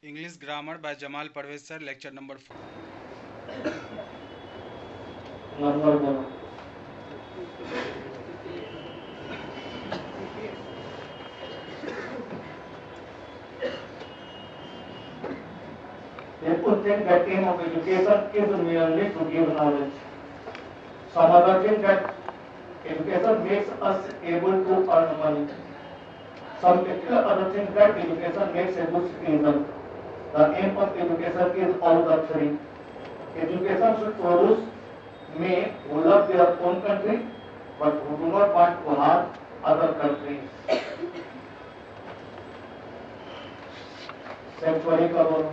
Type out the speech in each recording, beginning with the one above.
English Grammar by Jamal Parvez sir, lecture number 4. Number बोलो। People think that aim of education is merely to give knowledge. Some other think that education makes us able to earn money. Some other think that education makes a good citizen. The aim of education is all the three. Education should produce men who love their own country but who do not want to harm other countries. Sanctuary का बोलो।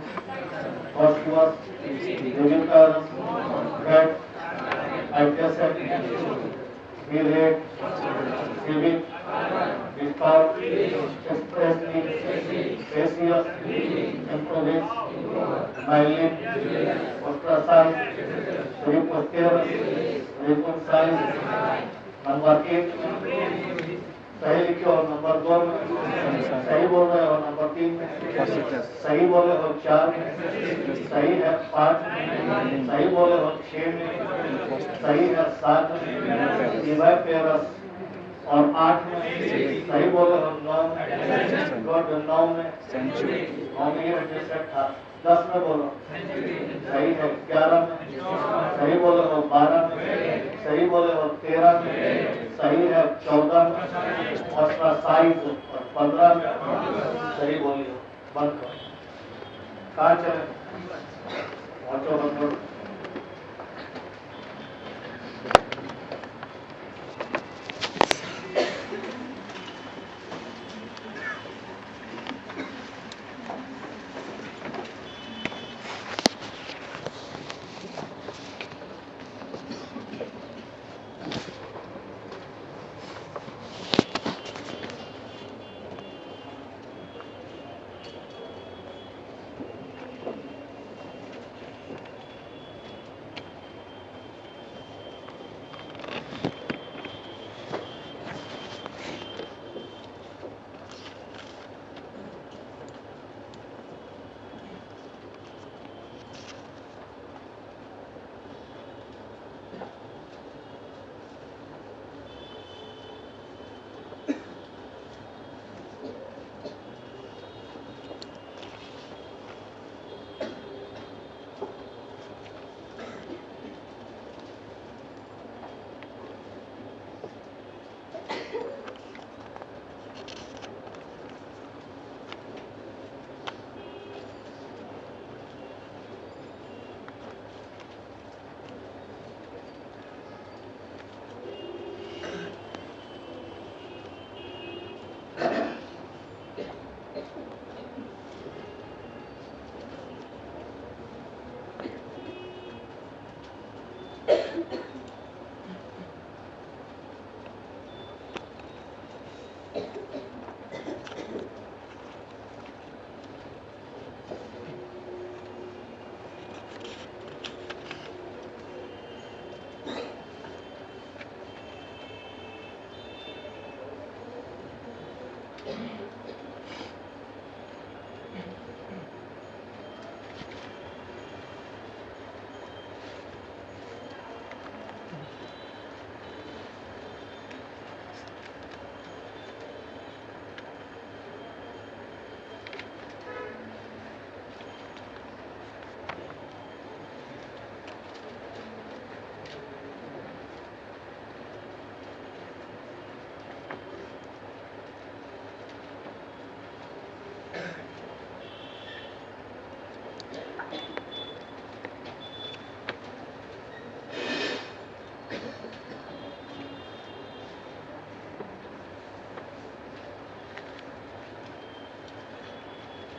First was biblical, that adjacent, relate, civic, discount, expressly, gracious, improvise, violent, ostracized, reposterous, reconcile, number 1 सही लिखे और number 2 में सही बोल रहे और नंबर 3 में सही बोले और 4 में सही है 5 में सही बोले और 6 में सही है 7 में डिवाइड पेरस और 8 में सही बोले और 9 में गॉड 9 में ये एडजस्टेड था 10 में बोलो सही है 11 में सही बोले और 12 में सही बोले और 13 में सही है 14 में और 27 और 15 में सही बोलिए बंद करो कहाँ चले पहुंचो बंद करो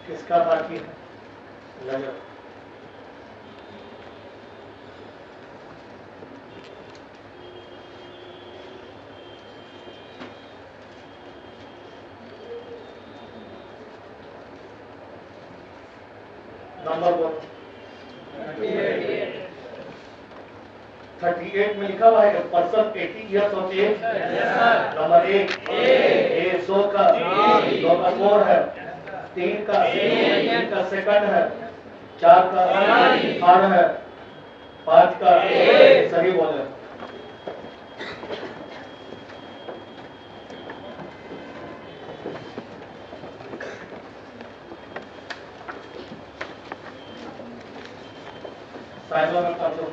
किसका बाकी है लगा नंबर बोलो 38 में लिखा हुआ है person 80 years of age number 1 ए 100 का 2 का 4 है तीन का सेकंड है, 4 का थर्ड है, 5 का सही बोले। साइडों में कर दो।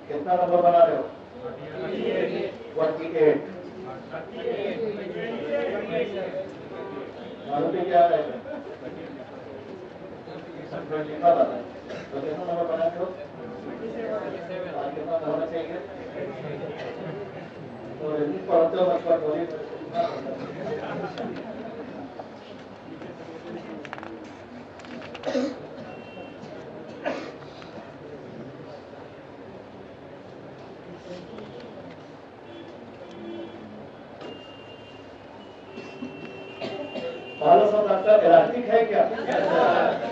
कितना नंबर बना रहे हो? 48। मारुति क्या है? लिखा था तो कितना नंबर बना रहे हो? कितना होना चाहिए? तो इंग्लिश पढ़ते हो मत बोलिए। बालों पर आपका इलास्टिक है क्या?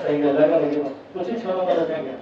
सही है, लगा लेकिन कुछ ही क्षणों में रखेंगे।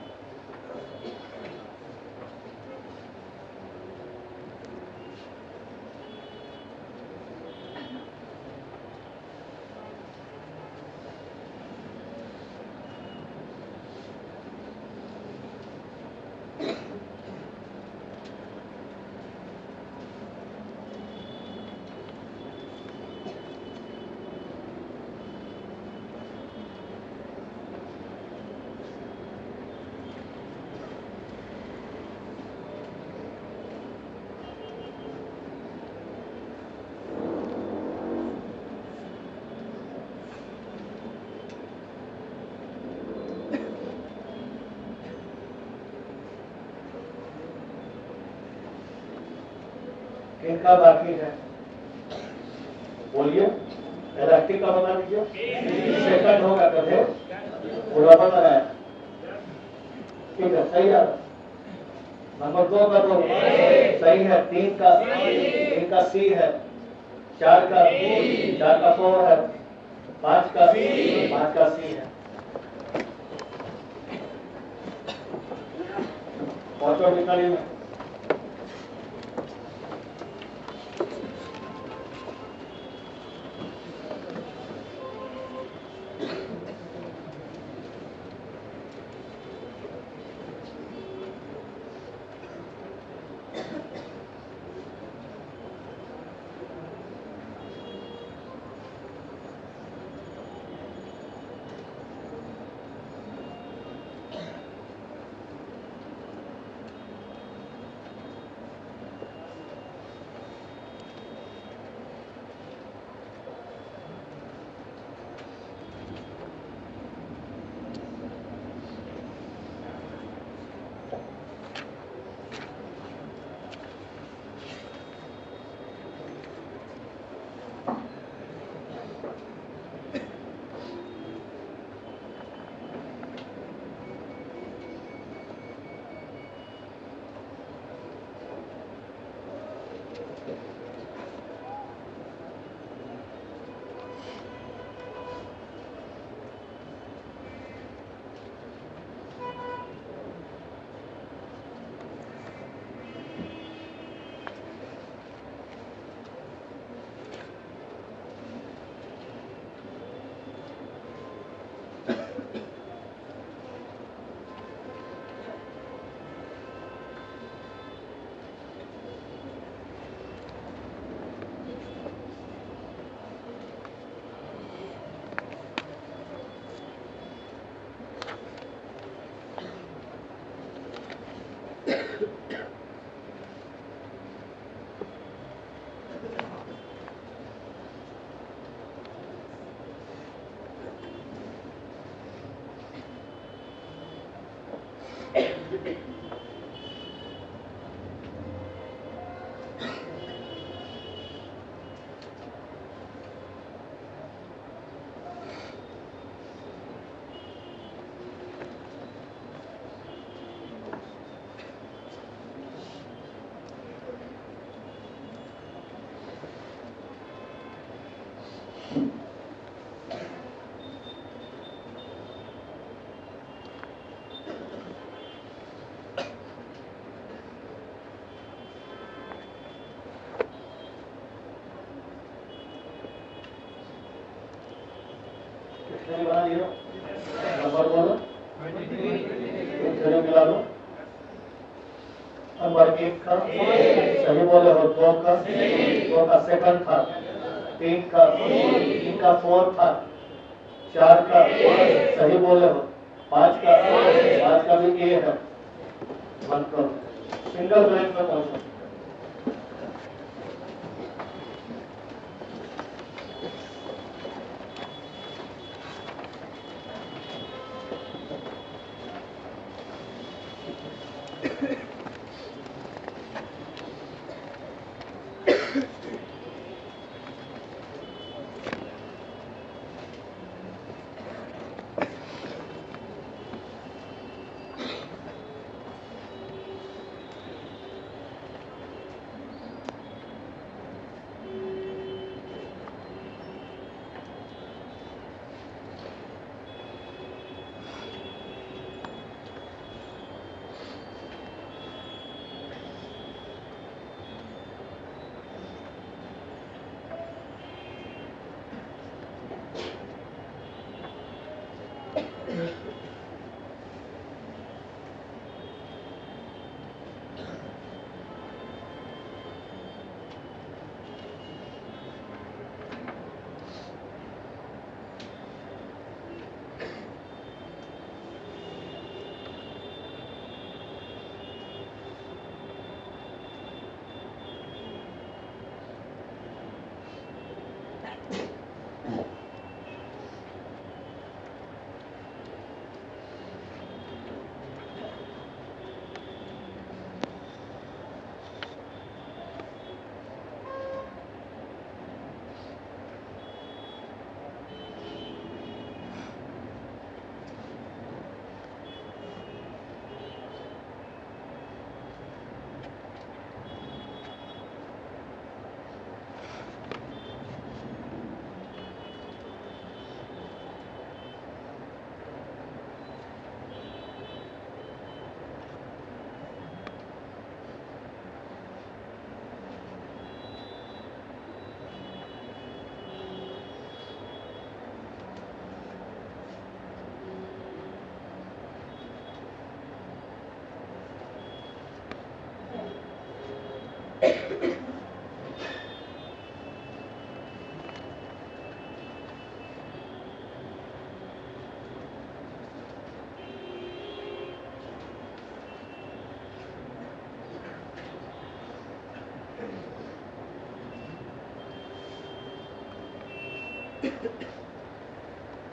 किनका बाकी है बोलिए? इलास्टिक का बना दीजिए। सेकंड होगा कथे पूरा बना है। ठीक है, सही है। नंबर 2 का तो सही है। 3 का सी है, 4 का 4 है, 5 का सी है। पहुंचो निकाली में। नंबर 1 का सही बोले हो 2 का 2 का सेकंड था 3 का 3 का 4 था 4 का सही बोले हो 5 का भी ए है बंद करो सिंगल ब्रेक में पहुंचो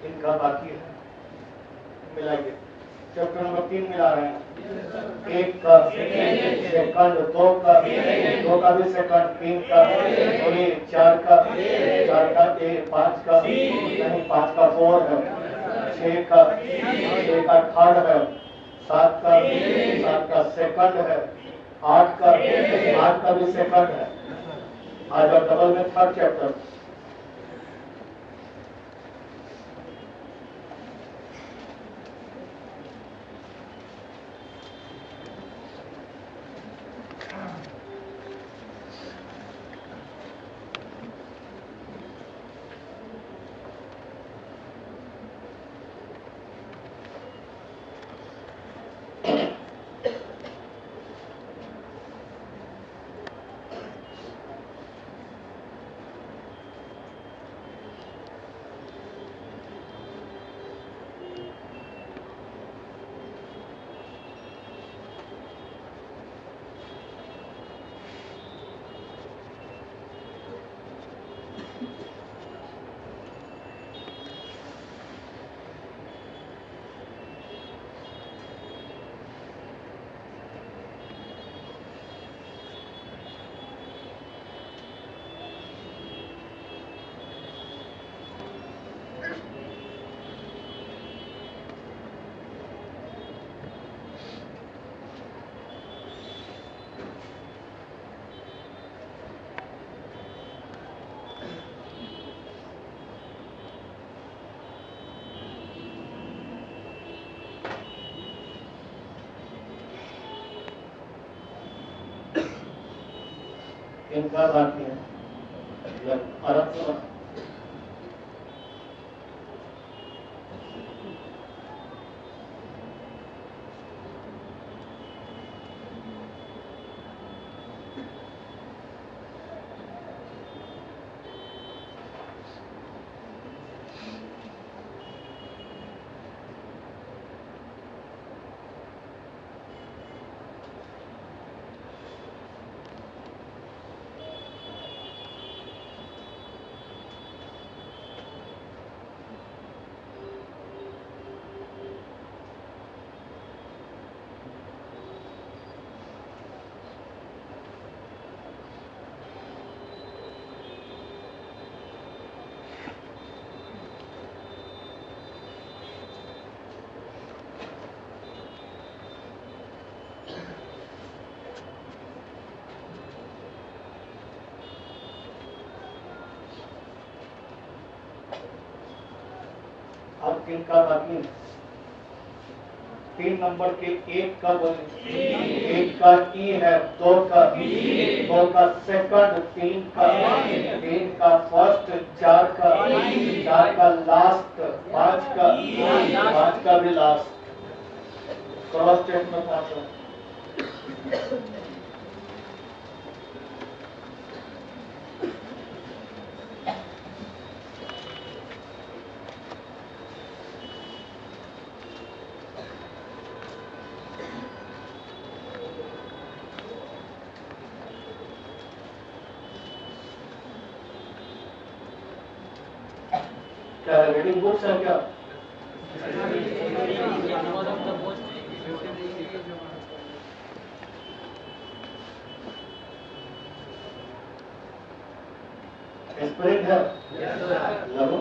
इनका बाकी है मिलाइए चैप्टर नंबर 3 मिला रहे हैं 1 का सेकंड 2 का भी सेकंड 3 का बोलिए 4 का 5 का नहीं 5 का 4 है 6 का थर्ड है 7 का सेकंड है 8 का भी सेकंड है आज डबल में थर्ड चैप्टर इनका बाकी है अरब से तीन का बाकी है। 3 नंबर के 1 का बोले, 1 का ई है, 2 का 2 का सेकंड, 3 का फर्स्ट, 4 का लास्ट, 5 का भी लास्ट। क्रॉस चेक में 5 है। क्या रीडिंग बुक्स है क्या? एस्पिरिन है? लगो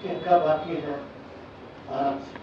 किनका बाकी है? आराम से।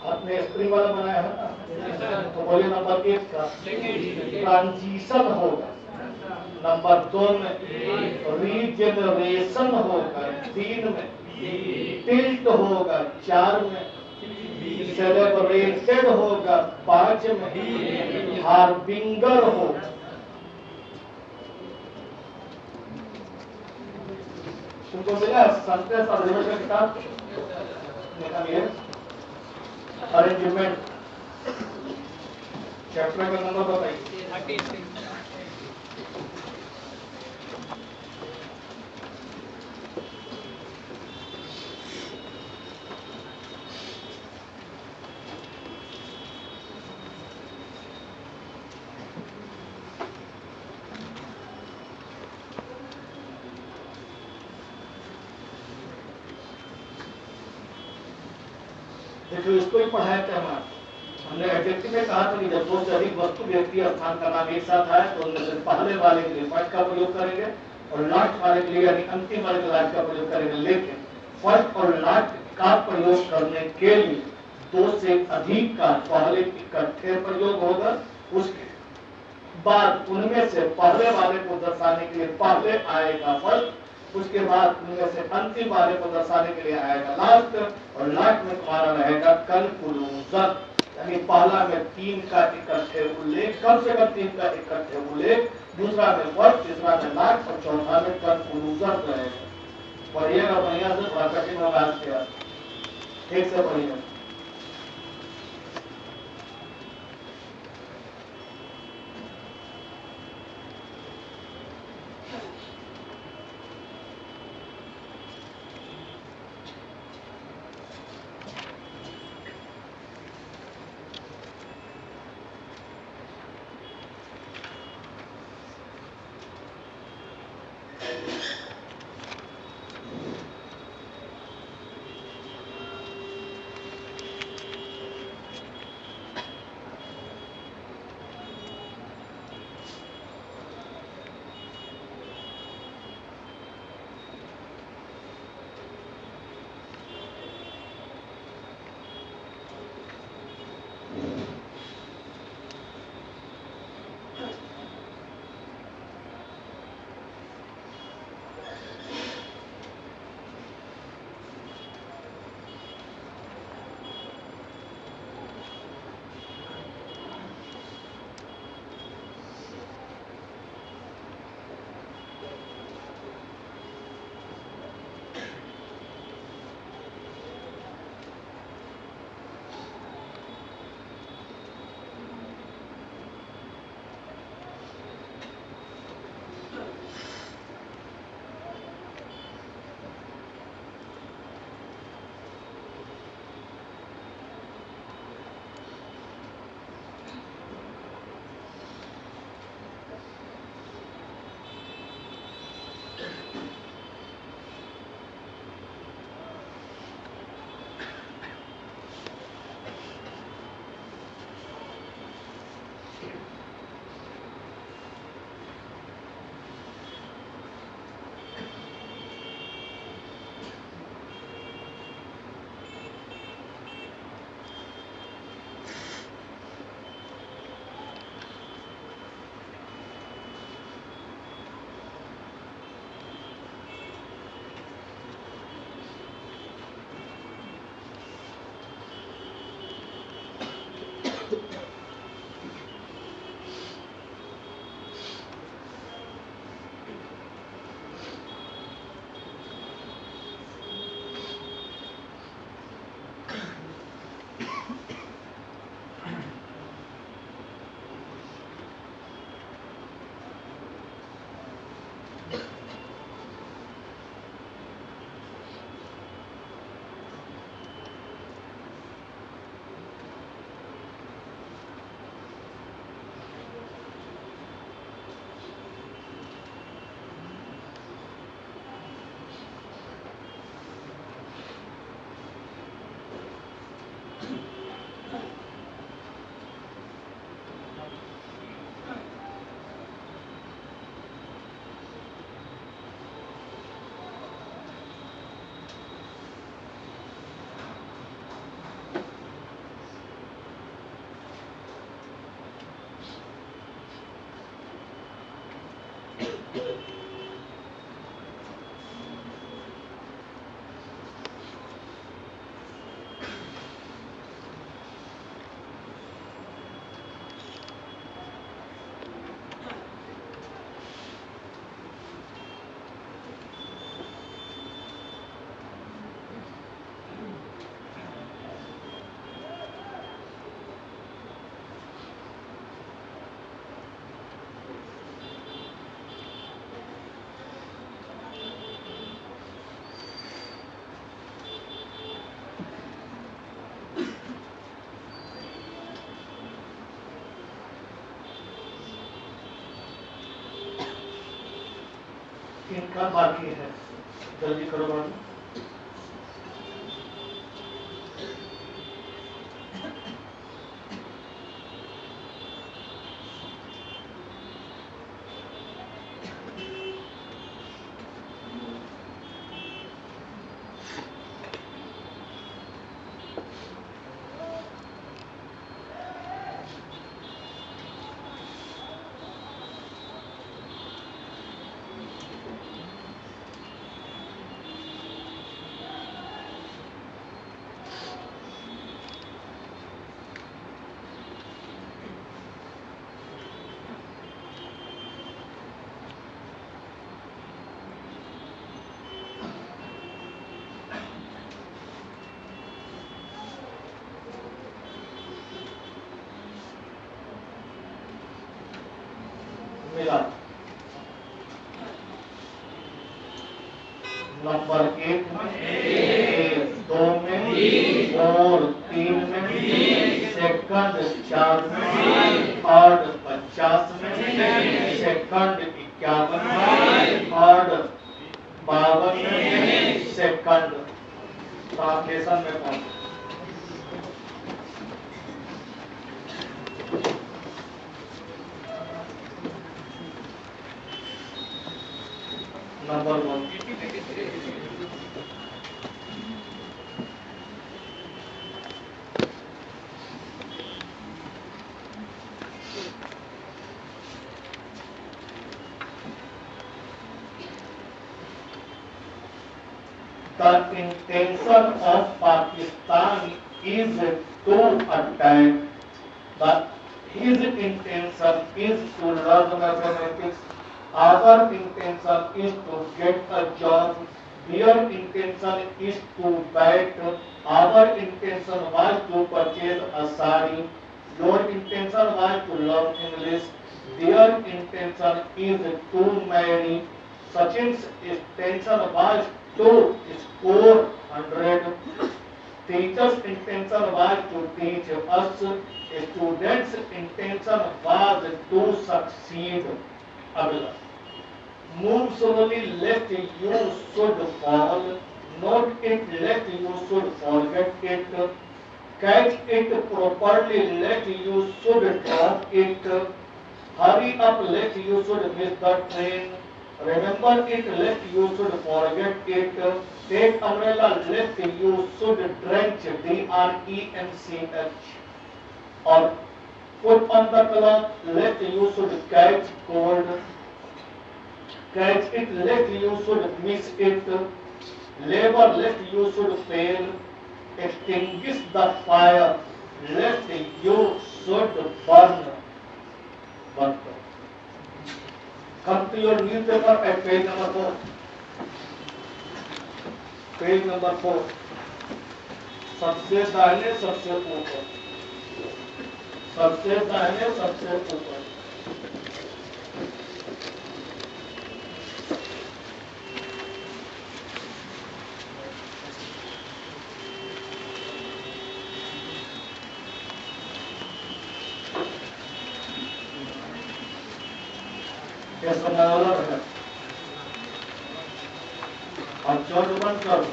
आपने स्प्रिंग वाला बनाया है ना, तो बोलिए नंबर 1 का ट्रांजिशन होगा, नंबर 2 में रीजनरेशन होगा, 3 में टिल्ट होगा, 4 में सेलिब्रेटेड होगा, 5 में हार्बिंगर होगा। तुमको मिला सेंटेंस और रिलेशन किताब निकालिए। अरेंजमेंट चैप्टर का नंबर बताइए। 36। देखो इसको ही पढ़ाए थे हमारे हमने एडजेक्टिव में कहा था कि जब दो से अधिक वस्तु व्यक्ति स्थान का नाम एक साथ आए तो उनमें से पहले वाले के लिए फर्स्ट का प्रयोग करेंगे और लास्ट वाले के लिए यानी अंतिम वाले के लास्ट का प्रयोग करेंगे। लेकिन फर्स्ट और लास्ट का प्रयोग करने के लिए दो से अधिक का पहले इकट्ठे प्रयोग होगा, उसके बाद उनमें से पहले वाले को दर्शाने के लिए पहले आएगा फर्स्ट, उसके बाद उनमें से अंतिम वाले को दर्शाने के लिए आएगा लास्ट, और लास्ट में तुम्हारा रहेगा कंक्लूजन, यानी पहला में तीन का इकट्ठे उल्लेख, कम से कम तीन का इकट्ठे उल्लेख, दूसरा में फर्स्ट, तीसरा में लास्ट और चौथा में कंक्लूजन रहेगा। पढ़िएगा बढ़िया से, थोड़ा कठिन होगा आज के ठीक से पढ़िएगा। इनका बाकी है, जल्दी करो बाबू। नंबर 1 में, ए 2 में, और 3 में, सेकंड 4 में, थर्ड 50 में, सेकंड 51 में, थर्ड 52 में, सेकंड ट्रांसलेशन में पहुंचे। Number 1 The intention of Pakistan is to attack. His intention is to learn mathematics. Our intention is to get a job. Their intention is to bet. Our intention was to purchase a sari. Your intention was to learn English. Their intention is to marry. Sachin's intention was to score 100. Teacher's intention was to teach us. Student's intention was to succeed. अगला move slowly lest you should fall, note it lest you should forget it, catch it properly lest you should drop it, hurry up lest you should miss the train, remember it lest you should forget it, take umbrella lest you should drench, DRENCH, or put on the cloth lest you should catch cold, catch it lest you should miss it, labor lest you should fail, extinguish the fire lest you should burn. Come to your newspaper at page number 4. Page number 4. सबसे दाहिने सबसे ऊपर, सबसे दाहिने सबसे ऊपर। कैसा मामला है? अब चोट बंद करो।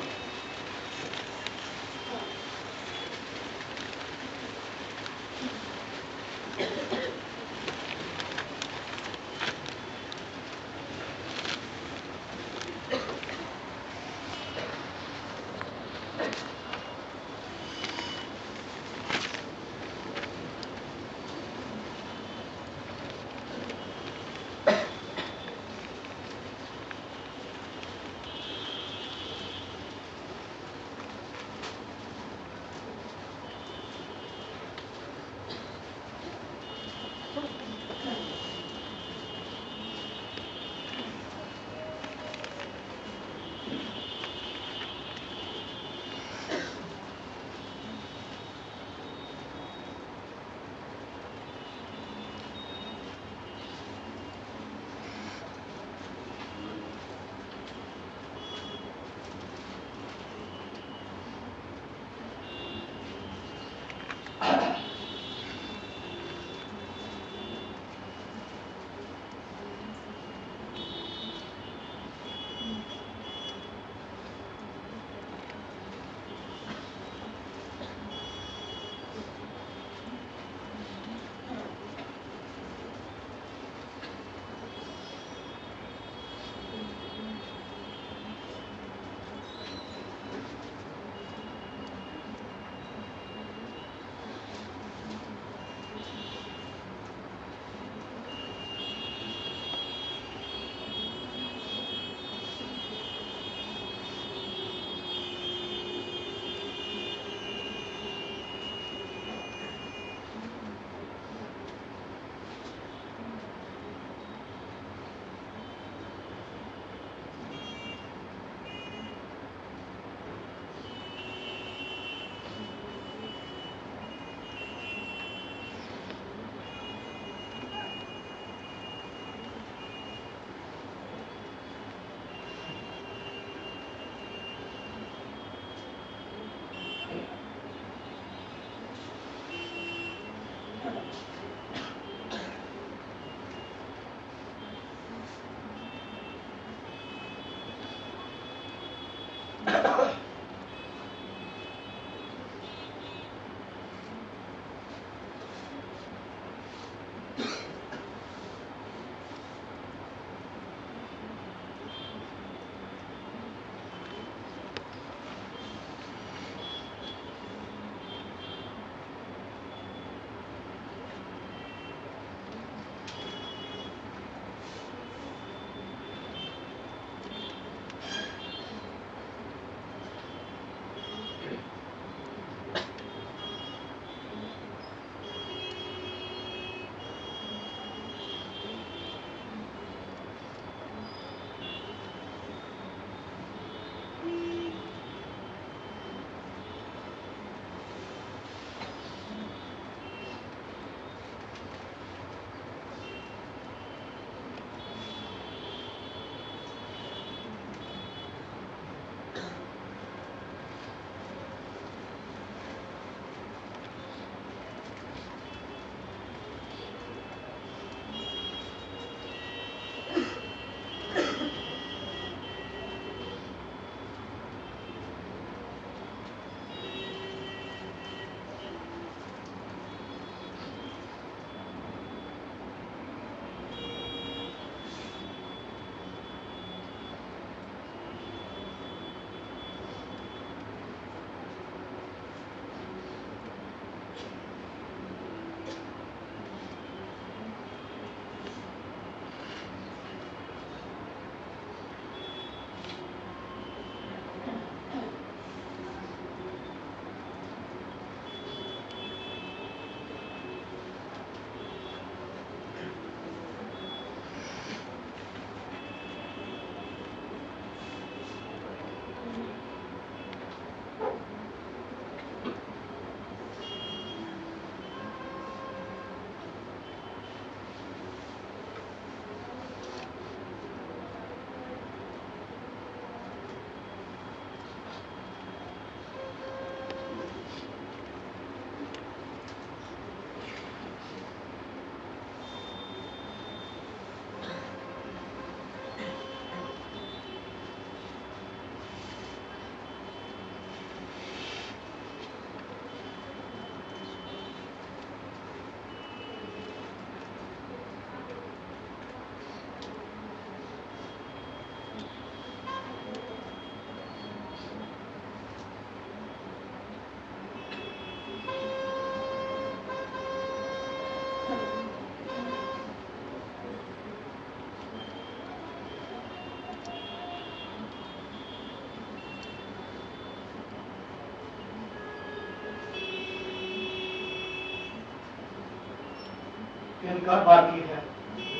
किनका बाकी है,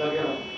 लगे रहो।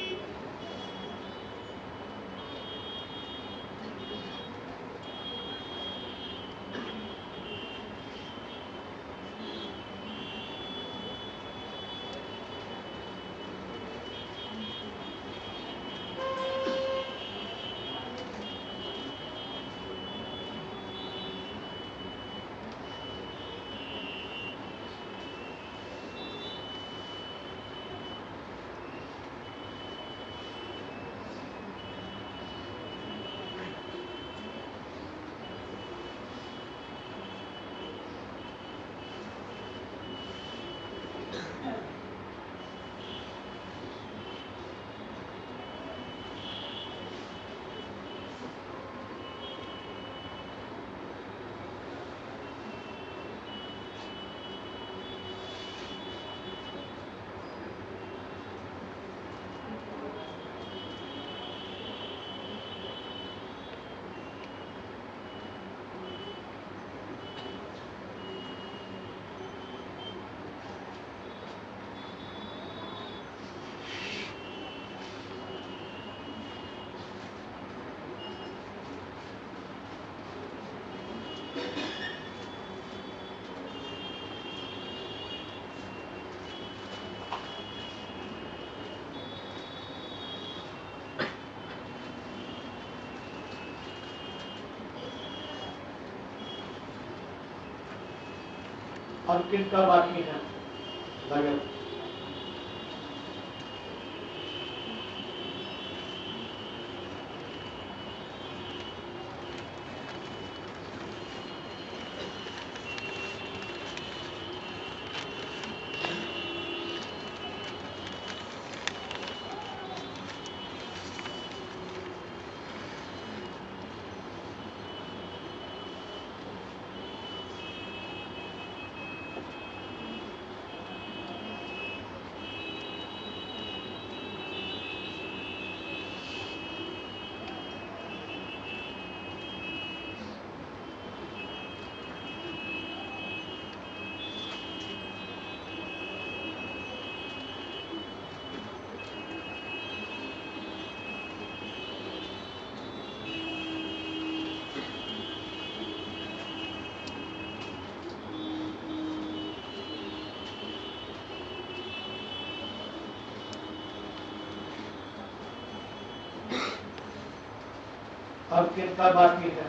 और किनका बाकी है, लगे रहो। और किनका बाकी है,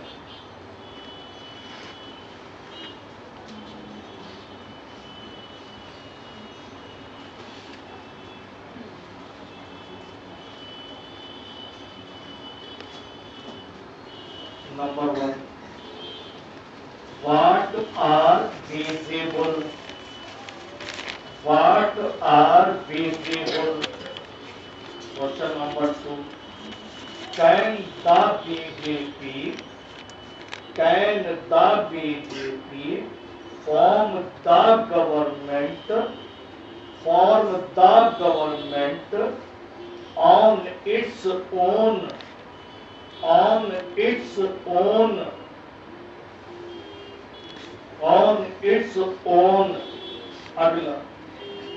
number 1, what are visible, what are visible, question number 2, can the BJP form the government on its own, अगला,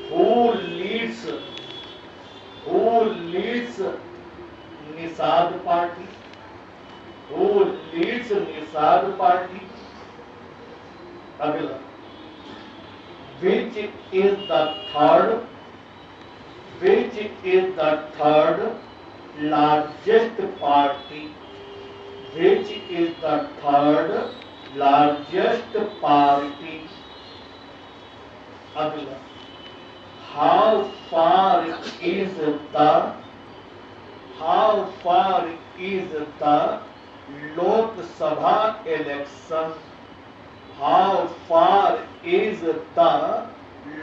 who leads निषाद पार्टी, अगला, which is the third largest party, अगला, how far is the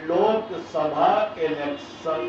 Lok Sabha election,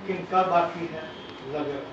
किनका बाकी है लगे।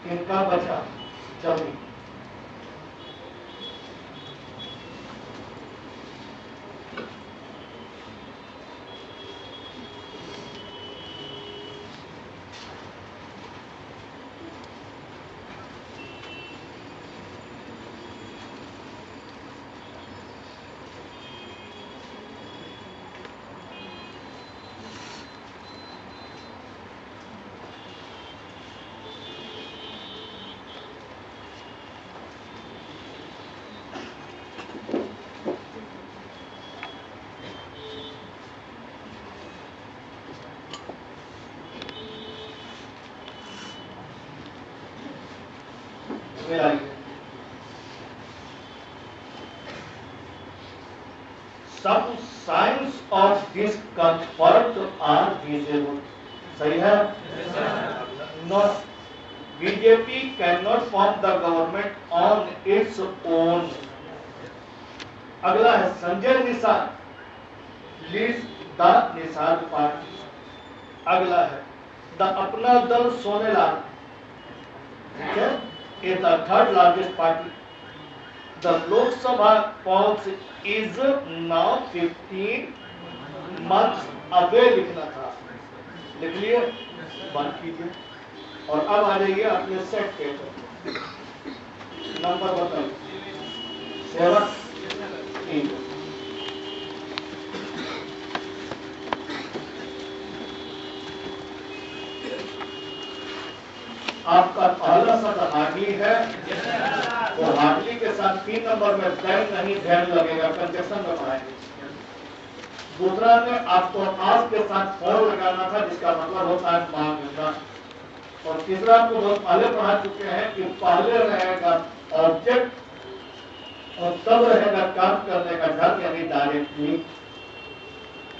किनका बचा जल्दी। Some signs of discomfort are visible. सही है? Not. BJP cannot form the government on its own. अगला है Sanjay Nishad leads the Nishad party. अगला है द अपना दल सोनेलाल, ठीक है, is the third largest party. The Lok Sabha polls is now 15 months away लिखना था, लिख लिए, बंद कीजिए और अब आ जाइए अपने सेट के नंबर बताइए। 7 8 आपका पहला शब्द हार्डली है, तो हार्डली के साथ 3 नंबर में दैन नहीं ध्यान लगेगा, कंजक्शन में पढ़ाएंगे। दूसरा में आपको आज के साथ फोन लगाना था, जिसका मतलब होता है मांगना। और तीसरा आपको बहुत पहले पढ़ा चुके हैं कि पहले रहेगा ऑब्जेक्ट और तब रहेगा काम करने का ढंग, यानी डायरेक्टली।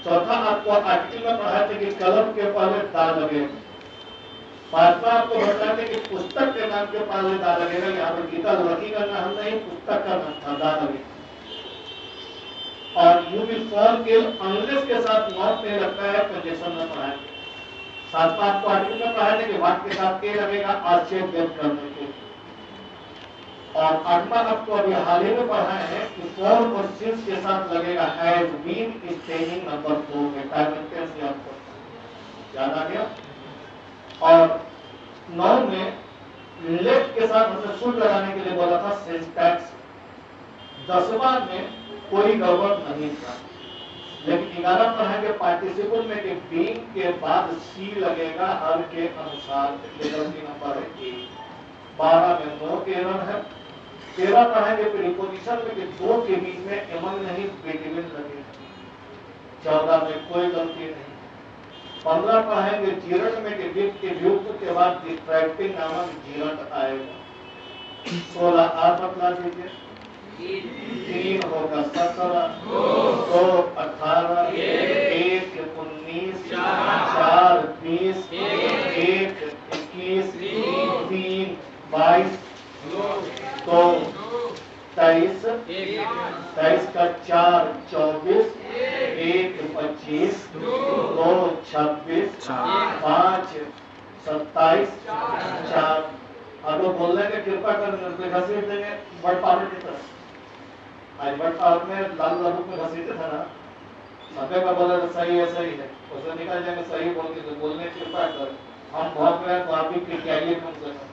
चौथा आपको आर्टिकल में पढ़ाए थे कि कलम के पहले दा लगेगा। पांचवा आपको बताते कि पुस्तक के नाम के पहले दा लगेगा। यहाँ पर गीता लड़की का नाम नहीं, पुस्तक का नाम दा लगेगा। और you will fall kill unless के साथ नॉट नहीं लगता है, कंडीशन में पढ़ाएंगे। सातवां आपको आर्टिकल में पढ़ाए थे कि वाट के साथ के लगेगा आश्चर्य व्यक्त करने के। और आठवां आपको अभी हाल ही में पढ़ाए हैं कि फॉर और सिंस के साथ लगेगा हैज बीन स्टेइंग नंबर 2 में टाइम टेंस याद आ गया। और 9 में लेफ्ट के साथ हमने शुड लगाने के लिए बोला था सिंटैक्स। 10वां में कोई गड़बड़ नहीं था, लेकिन 11 पढ़ेंगे पार्टिसिपल में कि बीइंग के बाद सी लगेगा हर के अनुसार, गलती नंबर है 12 में नो एरर है। 13 पढ़ेंगे प्रीपोजिशन में कि दो के बीच में एमन नहीं बिटवीन लगे। 14 में कोई गलती नहीं। 15 पढ़ेंगे जीरण में कि वियुक्त के बाद डिस्ट्रैक्टिंग नामक जीरण आएगा। 16 आप बतला दीजिए। 3 होगा 17, 2 18, 1 19, 4 20, 1 21, 3 22, 2 23, 23 का 4 24, 1 25, 2 26, 5 27, 4। अब वो बोलने के कृपा कर घसीट देंगे बड़ पावर की तरफ। आज बड़ पावर में लाल लालू में घसीटे था ना, सभे का बोला तो सही है उसे निकल जाएंगे सही बोल के। तो बोलने की कृपा कर, हम बहुत रहे तो आप ही की क्या कम से कम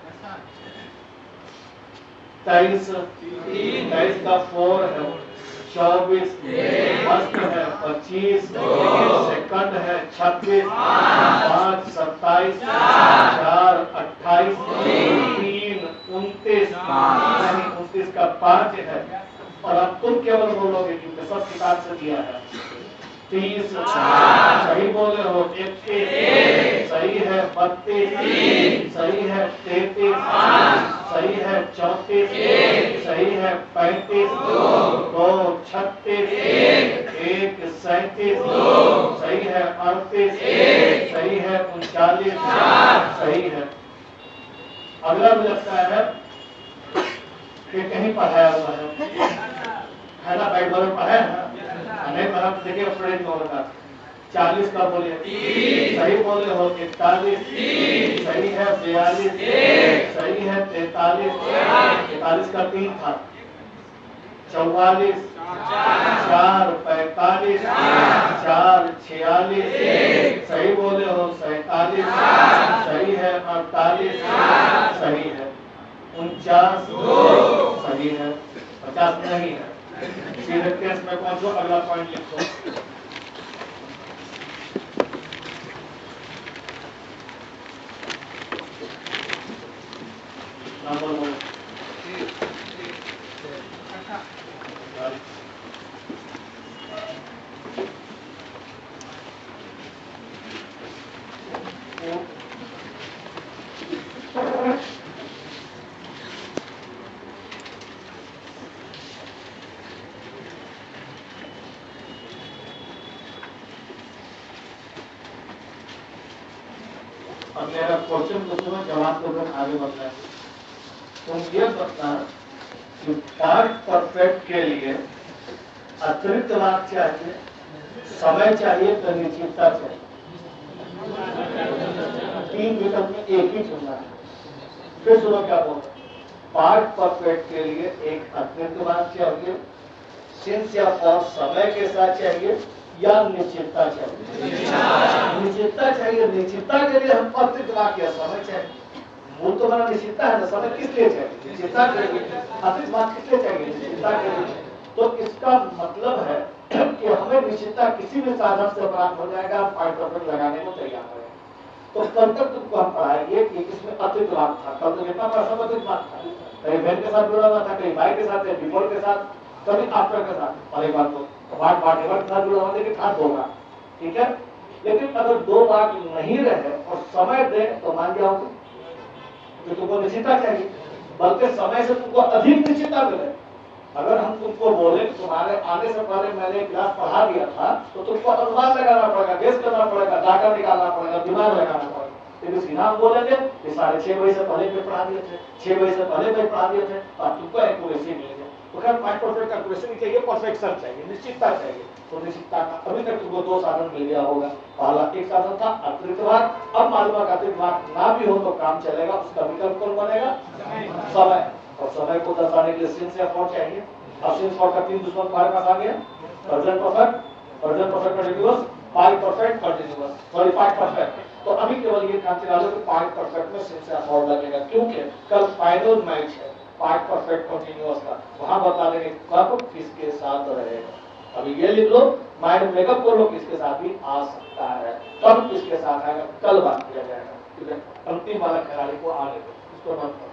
23 का 4 है, 24 फर्स्ट है, 25 सेकंड है, 26 5 27 4 28 3 29 29 का 5 है। और अब तुम केवल बोलोगे क्योंकि सब किताब से दिया है। 30 सही बोले हो, 31 सही है, 32 सही है, 33 सही है, 34 सही है, 35 2 36 1 37 सही है, 38 सही है, 39 सही है। अगला मुझे लगता है कि कहीं पढ़ाया हुआ है ना, बैठ बल पढ़ा है ना, नहीं पढ़ा तो देखिए फ्रेंड में होगा। 40 का बोलिए सही बोले हो, 41 सही है, 42 सही है, 43 43 का 3 था, 44 4 45 4 46 सही बोले हो, 47 सही है, 48 सही है, 49 सही है, 50 नहीं है। सीधे केस में पहुंचो, अगला पॉइंट लिखो। नंबर 1 अब मेरा क्वेश्चन पूछूंगा, जवाब देकर आगे बढ़ना है। तुम ये बता कि पार्ट परफेक्ट के लिए अतिरिक्त लाभ चाहिए, समय चाहिए, तो निश्चितता चाहिए। 3 विकल्प में एक ही चुनना है। फिर सुनो क्या बोल, पार्ट परफेक्ट के लिए एक अतिरिक्त लाभ चाहिए, सिंस या फॉर समय के साथ चाहिए या निश्चितता चाहिए। निश्चितता चाहिए। निश्चितता के लिए हम अतिरिक्त वाक्य समय चाहिए। मूल तो हमारा निश्चितता है ना, समय किस लिए चाहिए? निश्चितता के लिए। अतिरिक्त वाक्य किस लिए चाहिए? निश्चितता के लिए। तो इसका मतलब है कि हमें निश्चितता किसी भी साधन से प्राप्त हो जाएगा, आप पार्ट परफेक्ट लगाने को तैयार है। तो कल तक तुमको हम पढ़ाएंगे कि इसमें अतिरिक्त वाक्य था। कल तो जितना पढ़ा सब अतिरिक्त वाक्य था, कहीं वैन के साथ जुड़ा हुआ था, कहीं बाय के साथ, बिफोर के साथ, कभी आफ्टर के साथ। और एक बात तो वाट वाटेवर के साथ जुड़ा हुआ, लेकिन था 2 बार, ठीक है। लेकिन अगर 2 बार नहीं रहे और समय दे तो मान जाओगे कि तुमको निश्चितता चाहिए, बल्कि समय से तुमको अधिक निश्चितता मिले। अगर हम तुमको बोले तुम्हारे आने से पहले मैंने क्लास पढ़ा दिया था, तो तुमको अनुमान लगाना पड़ेगा, गेस करना पड़ेगा, डाटा निकालना पड़ेगा, दिमाग लगाना पड़ेगा। लेकिन सीधा हम बोलेंगे कि 6:30 बजे से पहले पे पढ़ा दिए थे, 6 बजे से पहले पे पढ़ा दिए थे, और तुमको एक्यूरेसी मिलेगी। तो खैर पार्ट परफेक्ट एक्यूरेसी चाहिए, परफेक्शन चाहिए, निश्चितता चाहिए। तो निश्चितता का अभी तक तुमको 2 साधन मिल गया होगा। पहला एक साधन था अतिरिक्त वाक्य, अब मालूम है अतिरिक्त वाक्य ना भी हो तो काम चलेगा। उसका विकल्प कौन बनेगा? समय। और समय को दर्शाने के लिए सिंस या फॉर चाहिए। अब सिंस फॉर का 3 दुश्मन तुम्हारे पास आ गया, present perfect, present perfect continuous, past perfect continuous, sorry past perfect. तो अभी केवल ये काम चला लो कि पास्ट परफेक्ट में सिंस या फॉर लगेगा, क्योंकि कल फाइनल मैच है पास्ट परफेक्ट कंटीन्यूअस का, वहां बता देंगे कब किसके साथ रहेगा। अभी ये लिख लो माइंड मेकअप कर लो किसके साथ भी आ सकता है। कब किसके साथ आएगा कल बात किया जाएगा, ठीक है। अंतिम वाला खिलाड़ी को आने दो, इसको नोट करो।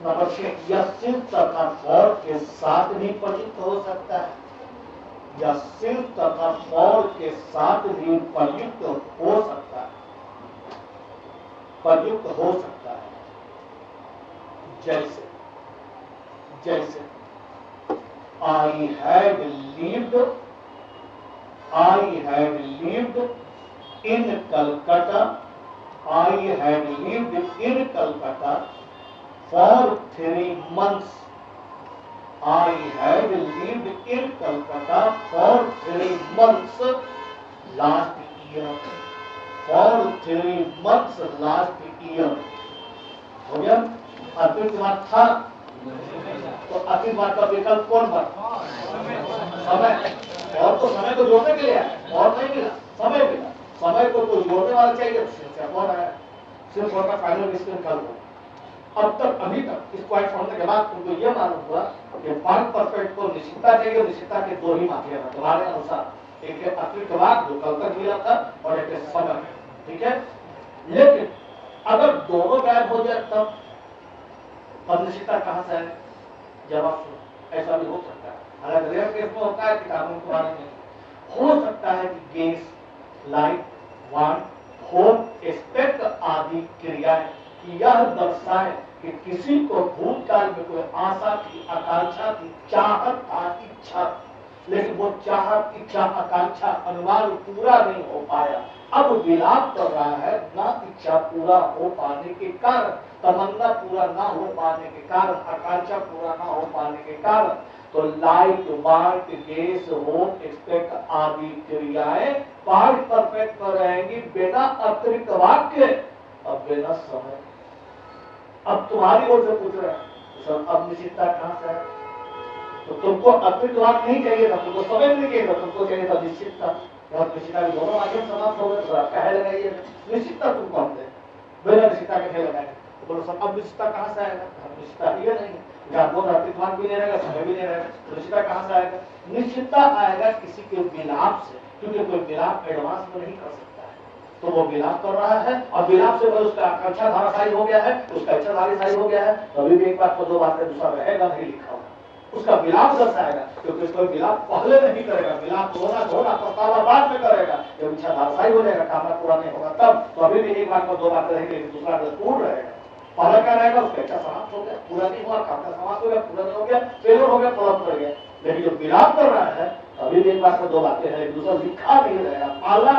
नंबर 6, यह सिर्फ तथा फॉर के साथ भी प्रयुक्त हो सकता है, या सिर्फ तथा फॉर के साथ भी प्रयुक्त हो सकता है, प्रयुक्त हो सकता है। जैसे जैसे I had lived in Calcutta, I had lived in Calcutta for 3 months. I had lived in Calcutta for 3 months last year. For 3 months last year. हो गया? अंतिम बात था, तो अंतिम बात का विकल्प कौन बना? समय। और तो समय को जोड़ने के लिए है, और नहीं मिला, समय मिला। समय को तो जोड़ने वाला चाहिए, कौन है? सिर्फ और का फाइनल डिसीजन कल हो। अब तक अभी तक इस पॉइंट पढ़ने के बाद तुमको ये मालूम हुआ कि पार्ट परफेक्ट को निश्चितता चाहिए, निश्चितता के दो ही माध्यम है तुम्हारे अनुसार, एक है अतिरिक्त वाक जो कल तक मिला था और एक है समय, ठीक है। लेकिन अगर दोनों गायब हो जाए तब निश्चितता कहां से है? जवाब सुनो, ऐसा भी हो सकता है, हालांकि रेयर केस में होता है, किताबों में तुम्हारे नहीं। हो सकता है कि guess, light, want, hope, expect आदि क्रियाएं यह दर्शाए कि किसी को भूतकाल में कोई आशा थी, आकांक्षा थी, चाहत था, इच्छा, लेकिन वो चाहत, इच्छा, आकांक्षा, अनुमान पूरा नहीं हो पाया। अब विलाप कर रहा है ना इच्छा पूरा हो पाने के कारण, तमन्ना पूरा ना हो पाने के कारण, आकांक्षा पूरा ना हो पाने के कारण, तो light, want, guess, hope, expect आदि क्रियाएं पार्ट परफेक्ट में रहेंगी बिना अतिरिक्त वाक्य और बिना समय। अब तुम्हारी ओर से पूछ रहे हैं सर अब निश्चितता कहां से है? तो तुमको अतिरिक्त वाक्य नहीं चाहिए था, तुमको समय नहीं चाहिए था, तुमको चाहिए था निश्चितता। और निश्चितता के दोनों माध्यम समाप्त हो गए, तो कहे लगाइए निश्चितता तुमको हम दे, बिना निश्चितता के कहे लगाए। तो बोलो सर अब निश्चितता कहां से आएगा? निश्चितता ये नहीं है, जहां दोनों अतिरिक्त वाक्य भी नहीं रहेगा, समय भी नहीं रहेगा, तो निश्चितता कहां से आएगा? निश्चितता आएगा किसी के विलाप से, क्योंकि कोई विलाप एडवांस में नहीं कर सकता, तो वो विलाप कर रहा है और विलाप से उसका आकांक्षा धाराशायी हो गया है, उसका इच्छा धाराशायी हो गया है, कभी भी एक बात को दो बातें दूसरा रहेगा नहीं लिखा हुआ, उसका विलाप दर्शाएगा, क्योंकि उसको विलाप पहले नहीं करेगा, विलाप होना छोड़ा पछतावा बाद में करेगा, जब इच्छा धाराशायी हो जाएगा, कामना पूरा नहीं होगा तब, तो अभी भी एक बात को दो बातें रहेंगी, दूसरा टूट रहेगा। पहला क्या रहेगा? उसका इच्छा समाप्त हो गया, पूरा नहीं हुआ, कामना समाप्त हो गया, पूरा नहीं हो गया, फेलियर हो गया, फलत कर गया। लेकिन जो विलाप कर रहा है अभी भी एक बात को दो बातें हैं, दूसरा लिखा नहीं रहेगा, पहला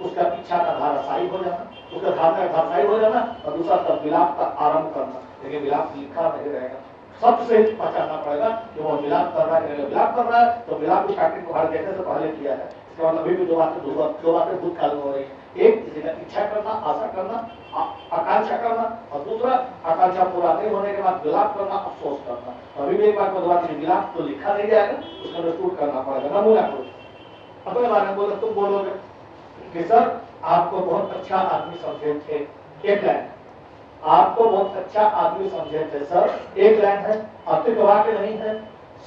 उसका इच्छा का धाराशायी हो जाना, उसका धारणा का धाराशायी हो जाना, और दूसरा तब विलाप का आरंभ करना, लेकिन विलाप लिखा नहीं रहेगा। सबसे पहचानना पड़ेगा कि वो विलाप कर रहा है, विलाप कर रहा है तो विलाप की स्टार्टिंग को हर देखने से पहले किया है, इसके मतलब अभी भी दो बातें भूतकाल में हो रही है। एक किसी का इच्छा करना, आशा करना, आकांक्षा करना, और दूसरा आकांक्षा पूरा नहीं होने के बाद विलाप करना, अफसोस करना। अभी भी एक बात को दो बात, विलाप तो लिखा नहीं जाएगा, उसका अंडरस्टूड करना पड़ेगा। नमूना करो अपने बारे में बोलो, तुम बोलोगे कि सर आपको बहुत अच्छा आदमी समझे थे, एक लाइन, आपको बहुत अच्छा आदमी समझे थे सर, एक लाइन है, अतिरिक्त वाक्य नहीं है,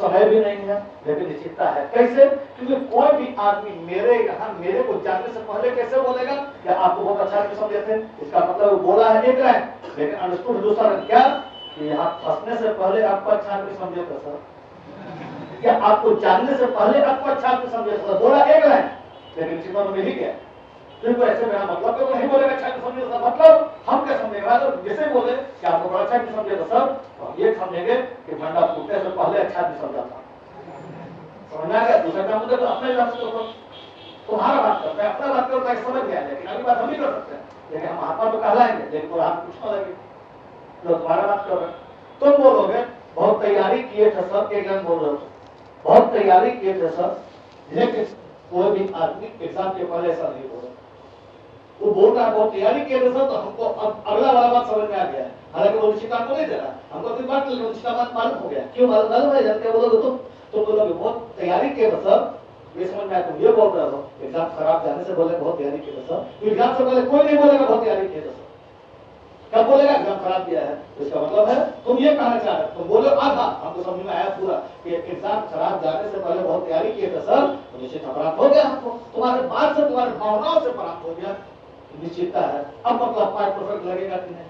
समय भी नहीं है, लेकिन निश्चितता है। कैसे? क्योंकि कोई भी आदमी मेरे यहाँ मेरे को जानने से पहले कैसे बोलेगा कि आपको बहुत अच्छा आदमी समझे थे, इसका मतलब बोला है एक लाइन, लेकिन अंडरस्टूड दूसरा क्या कि यहाँ फंसने से पहले आपको अच्छा आदमी समझे थे सर, या आपको जानने से पहले आपको अच्छा आदमी समझे थे, बोला एक लाइन, लेकिन निश्चितता में मिली क्या? तो ऐसे मेरा मतलब तो नहीं बोलेगा अच्छा नहीं समझे, मतलब हम क्या समझेगा? तो जैसे बोले कि आपको बड़ा अच्छा नहीं समझे तो सर, तो हम ये समझेंगे कि भंडा फूटने से पहले अच्छा नहीं समझा था। समझना क्या? दूसरा काम तो अपने हिसाब से तुम्हारा बात करता है, अपना बात करता है, समझ गया, लेकिन अभी बात हम ही कर सकते हैं, लेकिन हम आपा तो कहलाएंगे, लेकिन तो आप पूछना लगे तो तुम्हारा बात कर रहे। तुम बोलोगे बहुत तैयारी किए थे सर, एक जन बोल रहे हो बहुत तैयारी किए थे सर, लेकिन कोई भी आदमी एग्जाम के पहले ऐसा नहीं बोला, वो बोल रहा है बहुत तैयारी किए थे सर, तो हमको अब अगला वाला बात समझ में आ गया है, हालांकि वो निश्चित आपको नहीं दे रहा, हमको फिर बात निश्चित बात मालूम हो गया। क्यों मालूम है? जानते बोलोगे तो बोलोगे बहुत तैयारी किए थे सर, ये समझ में आया, तुम ये बोल रहे हो एग्जाम खराब जाने से बोले बहुत तैयारी किए थे सर, तो एग्जाम से पहले कोई नहीं बोलेगा बहुत तैयारी किए थे सर, क्या बोलेगा एग्जाम खराब दिया है, तो इसका मतलब है तुम ये कहना चाह रहे हो, तुम बोलो आधा, हमको समझ में आया पूरा कि एग्जाम खराब जाने से पहले बहुत तैयारी किए थे सर, तो निश्चित अपराध हो गया हमको, तुम्हारे बात से तुम्हारे भावनाओं से अपराध हो गया, निश्चितता है। अब मतलब 5% लगेगा कि नहीं?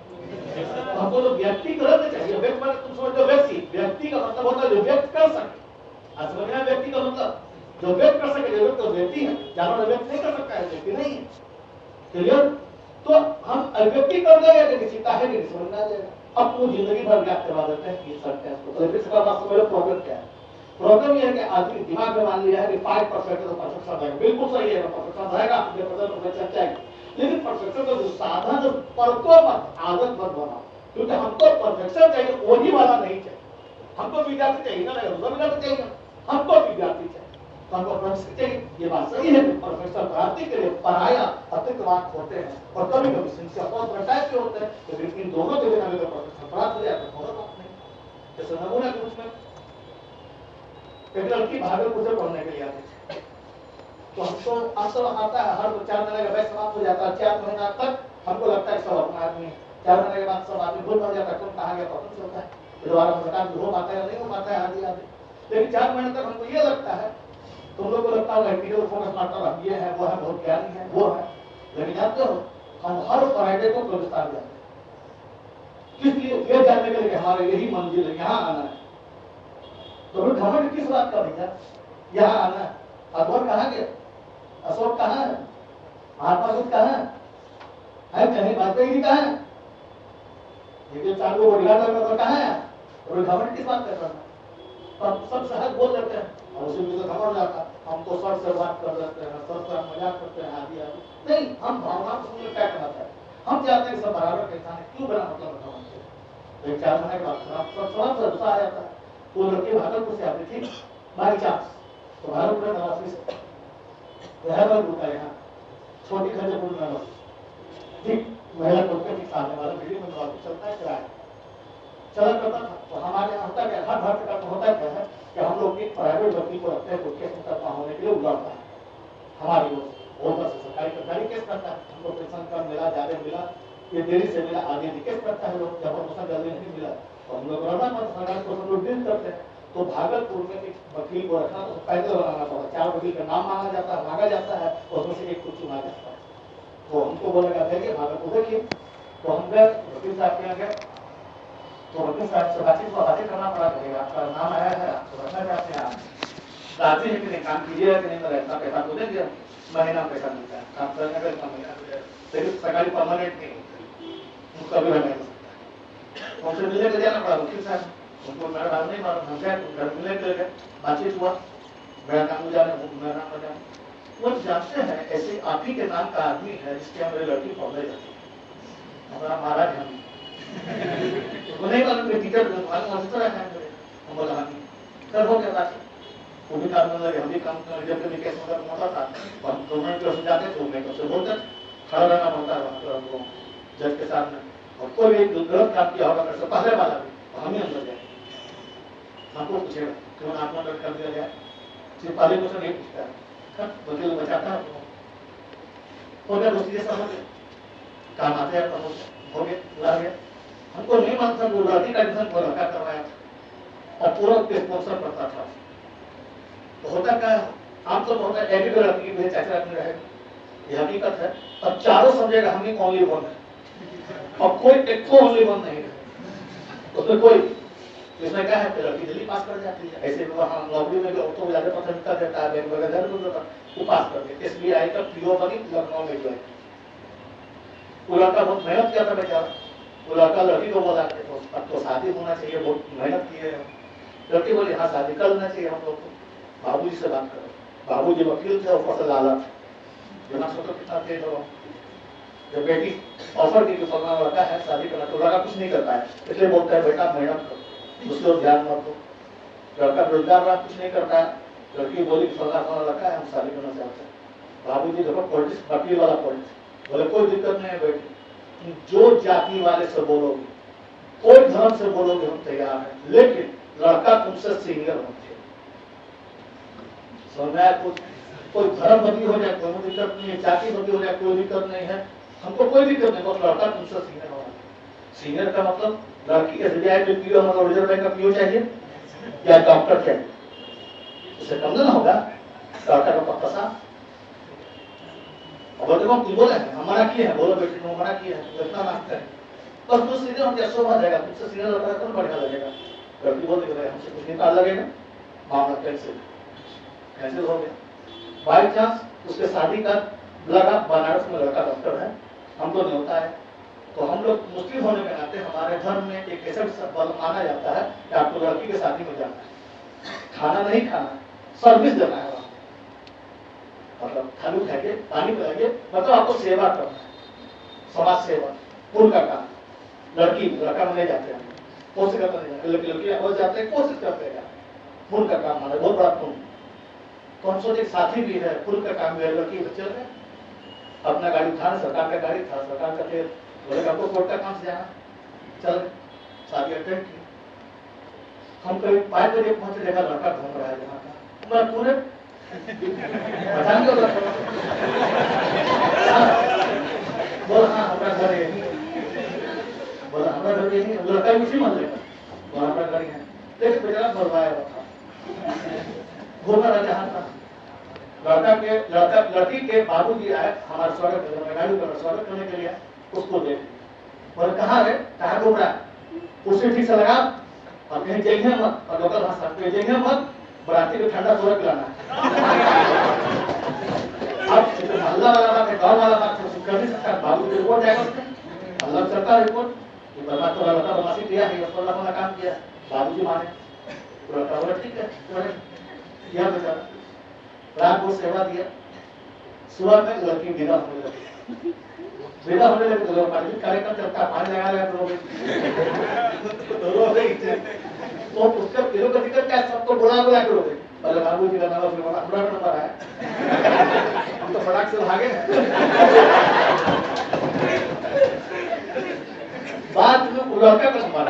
तो हमको तो व्यक्ति करना चाहिए, व्यक्ति मतलब तुम समझ लो व्यक्ति का मतलब होता है जो व्यक्त कर सके, असल में व्यक्ति का मतलब जो व्यक्त कर सके, जो तो व्यक्ति है, जानवर व्यक्त नहीं कर सकता है, व्यक्ति नहीं है, क्लियर? तो हम अभिव्यक्ति कर देंगे कि निश्चितता है कि समझ में आ जाएगा। अब वो जिंदगी भर ज्ञात करवा देते हैं कि सर टेस्ट को, तो इसका वास्तव में प्रॉब्लम क्या है? प्रॉब्लम ये है कि आदमी दिमाग में मान लिया है कि 5% तो परफेक्शन रहेगा, बिल्कुल सही है, परफेक्शन रहेगा, परफेक्शन चाहिए, लेकिन परफेक्शन का जो साधन जो परतों पर आदत मत बनाओ, क्योंकि हमको परफेक्शन चाहिए, वही वाला नहीं चाहिए, हमको विद्यार्थी चाहिए ना, दूसरा विद्यार्थी चाहिए, हमको विद्यार्थी चाहिए, हमको परफेक्शन चाहिए। ये बात सही है कि परफेक्शन प्राप्ति के लिए पराया अतिरिक्त होते हैं और कभी कभी सिंसियर और टाइप के होते हैं, लेकिन इन दोनों के बिना अगर परफेक्शन प्राप्त हो जाए तो बहुत बात नहीं। जैसे नमूना के रूप में एक लड़की भागलपुर से पढ़ने के लिए आती थी, तो हमको अवसर आता है, हर 4 महीने का बैच समाप्त हो जाता है, 4 महीना तक हमको लगता है सब अपना आदमी, 4 महीने के बाद सब आदमी भूल पड़ जाता है, कौन कहाँ गया पता नहीं चलता है, दोबारा मुलाकात हो पाता है नहीं हो पाता है, आदि आदि, लेकिन 4 महीने तक हमको ये लगता है, तुम लोग को लगता होगा कि वो फोकस मारता है, ये है वो है, बहुत ज्ञानी है वो है, लेकिन जानते हो हम हर फ्राइडे को कब्रिस्तान जाते हैं, किस लिए? ये जानने के लिए हमारे यही मंजिल है, यहाँ आना है। तो फिर घमंड किस बात का भैया? यहाँ आना है। अकबर कहाँ गया? अशोक कहाँ है? महात्मा बुद्ध कहाँ है? कहीं वाजपेयी जी कहाँ है? ये जो 4 लोग बॉडीगार्ड कहाँ है? तो घमंड किस बात का करना? तब सब सहज बोल देते हैं और उसी में तो घमंड जाता, हम तो सर से बात कर देते हैं, सर से मजाक करते हैं, आदि आदि नहीं, हम भावना को क्या करना है, हम चाहते हैं सब बराबर के इंसान क्यों बना मतलब बताओ। एक 4 महीने के बाद सब गुस्सा आ जाता है। वो लड़के भागलपुर से आते थे बाई चांस, तो भागलपुर में ऑफिस रुका यहाँ छोटी खजरपुर में ठीक महिला कोर्ट के ठीक सामने वाला बिल्डिंग में ऑफिस चलता है, किराया चला करता था। तो हमारे यहाँ होता क्या, हर घर का होता क्या है कि हम लोग एक प्राइवेट वकील को रखते हैं, तो केस मुकदमा होने के लिए उलझता है, हमारी ओर से सरकारी कर्मचारी केस करता है, हमको पेंशन कम मिला, ज्यादा मिला, ये देरी से मिला, आगे केस करता है लोग, जब प्रमोशन जल्दी नहीं मिला तो हम लोग रहना मत, सरकार को लोग डील करते हैं। तो भागलपुर में एक वकील को रखना तो पैदल बनाना पड़ा, 4 वकील का नाम मांगा जाता है, मांगा जाता है, उसमें से एक को चुना जाता है। तो हमको बोला गया था कि भागलपुर देखिए, तो हम गए वकील साहब के यहाँ गए, तो वकील साहब से बातचीत करना पड़ा, करेगा आपका नाम आया है, आपको रखना चाहते हैं, आप राजी है कि नहीं, काम कीजिएगा कि नहीं, मेरा इतना पैसा तो दे दिया, महीना पैसा मिलता है, काम करने का इतना महीना, लेकिन सरकारी परमानेंट नहीं, उसका भी रहना हमसे मिलने के जाना पड़ा वकील साहब, उनको मेरा नाम नहीं मालूम, हम गए घर मिलने के लिए बातचीत हुआ, मेरा नाम जाने, मेरा नाम जाने, वो जानते हैं ऐसे आप ही के नाम का आदमी है जिसके यहाँ मेरी लड़की पढ़ने जाती है, हमारा महाराज हम वो नहीं मालूम कि टीचर ऑफिसर है, हम बोला हम सर हो गया बात, वो भी काम करने लगे, हम भी काम करने, जब कभी केस मतलब होता था हम दोनों क्लास जाते थे, मैं सबसे बोलते खड़ा रहना पड़ता है जज के सामने, और कोई भी गलत काम किया होगा मेरे से पहले वाला भी, हम ही अंदर जाए, हमको पूछेगा क्यों आपने अंदर कर दिया जाए, सिर्फ पहले क्वेश्चन नहीं पूछता है, वकील बचाता है, हो गया दोस्ती जैसा हो गया, काम आते हैं प्रमोशन हो गया, पूरा गया, हमको नहीं मानता वो लड़की का एडमिशन को लड़का करवाया और पूरा स्पॉन्सर करता था। तो होता क्या है, आम तौर पर होता है एक लड़की की चाचा आदमी रहेगा, ये हकीकत है, अब चारों समझेगा हम ही ओनली वन है, और कोई एक को ओनली वन नहीं है, उसमें कोई इसमें क्या है, लड़की जल्दी पास कर जाती है, ऐसे वहाँ नौकरी में तो ज्यादा प्राथमिकता देता है, बैंक वगैरह वो पास कर दे, SBI का PO बनी लखनऊ में जो है, वो लड़का बहुत मेहनत किया था बेचारा, वो लड़का लड़की को बोला कि अब तो शादी होना चाहिए, बहुत मेहनत की है, लड़की बोली हाँ शादी कर लेना चाहिए हम लोग को, बाबूजी से बात करो, बाबूजी वकील थे, ऊपर से लालच, बिना सोचो कितना तेज हो, जब बेटी ऑफर की फलना लड़का है शादी करना, तो लड़का कुछ नहीं करता है, इसलिए बोलता है बेटा मेहनत करो, दूसरे को ध्यान मत दो, लड़का बेरोजगार रहा, कुछ नहीं करता है, लड़की बोली फलना लड़का है, हम शादी करना चाहते हैं, बाबूजी देखो पॉलिटिक्स वकील वाला पॉलिटिक्स, बोले कोई दिक्कत नहीं है बेटी, जो जाति वाले से बोलोगे, कोई धर्म से बोलोगे हम तैयार हैं, लेकिन लड़का तुमसे सीनियर होना चाहिए, समझाया, कोई धर्म बदली हो जाए कोई दिक्कत नहीं है, जाति बदली हो जाए कोई दिक्कत नहीं है, हमको कोई दिक्कत नहीं, बस लड़का तुमसे सीनियर होना चाहिए। सीनियर का मतलब लड़की एसबीआई में पीओ मतलब रिजर्व बैंक का पीओ चाहिए या डॉक्टर चाहिए, उससे कम ना होगा डॉक्टर का पक्का सा। और देखो तुम बोले हम मना किए हैं, बोलो बेटी तुम मना किए हैं, इतना मांगते हैं बस तुम सीनियर हो क्या शोभा जाएगा, तुमसे सीनियर लड़का कौन बढ़िया लगेगा। लड़की बोल देगी हमसे कुछ निकाल लगेगा, मामला कैंसिल हो गया। बाई चांस उसके शादी का लगा बनारस में लड़का डॉक्टर है, हम तो नहीं होता है, तो हम लोग मुस्लिम होने के नाते हमारे धर्म में एक ऐसा बल माना जाता है कि आपको लड़की के शादी में जाना है, खाना नहीं खाना, सर्विस देना है, मतलब थाली उठाइए पानी पिलाइए, मतलब आपको सेवा करना है, समाज सेवा पुण्य का काम। लड़की लड़का में नहीं जाते हैं, कोशिश करते नहीं जाते, लड़की हो जाते हैं, कोशिश करते हैं, पुण्य का काम माना बहुत बड़ा पुण्य। तो हम सोचे साथी भी है, पुण्य का काम भी है, लड़की चल रहे अपना गाड़ी उठाना, सरकार का गाड़ी था, सरकार का फिर बोले आपको कोर्ट का काम से जाना, चल शादी अटेंड की। हम करीब 5 बजे पहुंचे, देखा लड़का घूम रहा है यहाँ का, मैं पूरे पहचान के बोला हाँ हमारा घर यही, बोला हमारा घर यही, लड़का भी उसी मोहल्ले का, बोला हमारा घर है, लेकिन बेचारा बर्बाद था, घूम रहा जहाँ था। लड़की के बाबूजी आए हमारे स्वागत गाड़ी पर स्वागत करने के लिए, उसको देख बोले कहाँ है, कहाँ घूम रहा है, उसे ठीक से लगा और कहीं जाइए मत, और लोकल भाषा में जाइए मत, बराती को ठंडा सोलह पिलाना है। अब मोहल्ला वाला बात है, गाँव वाला बात है, कर नहीं सकता, बाबू की रिपोर्ट जाएगा उसमें, मोहल्ला चलता है रिपोर्ट कि बर्बाद तो लड़का बदमाशी किया है, अपना काम किया, बाबूजी माने तो लड़का बोला ठीक है, यह बेचारा रात को सेवा दिया, सुबह में लड़की विदा होने लगी, विदा होने लगे तो लोग कार्यक्रम चलता, पानी लगा लगा तो रो रही थे, तो उसका पिलो का दिक्कत क्या, सबको बुला बुला के रो गई, पहले बाबू जी का नाम अपना नंबर है, हम तो फटाक से भागे। बाद में लड़का का नंबर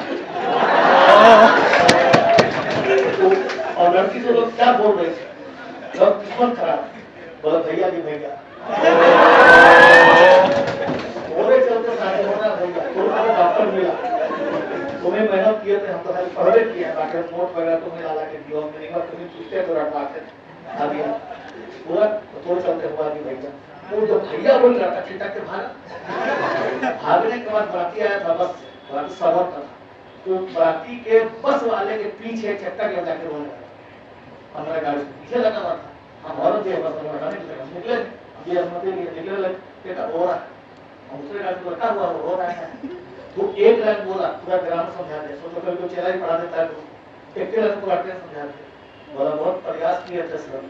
और लड़की को लोग क्या बोल रहे थे, सब किस्मत खराब, बोला भैया जी भैया बोले चलते शादी होना भैया, तुम्हें डॉक्टर मिला, तुम्हें मेहनत किए थे, हम तो खाली पढ़वे किए, डॉक्टर नोट वगैरह तुम्हें ला के दियो, तुम्हें पूछते तो रखवाते आ गया पूरा, थोड़े चलते हुआ जी भैया, वो जो भैया बोल रहा था छिटक के भागने के बाद बाराती आया था, बस बाराती सबर था, तो बाराती के बस वाले के पीछे चक्कर लगा के रोने लगा, हमारा गाड़ी पीछे लगा हुआ था, हम औरत थे बस निकले, ये अनुमति निकले लगे हो रहा है, दूसरे गाड़ी को रखा हुआ हो रहा है, तो एक लाइन बोला पूरा ग्राम समझा दे, सोचो कभी कोई चेला ही पढ़ा देता है तो एक लाइन को आते समझा दे, बोला बहुत प्रयास किए थे सर,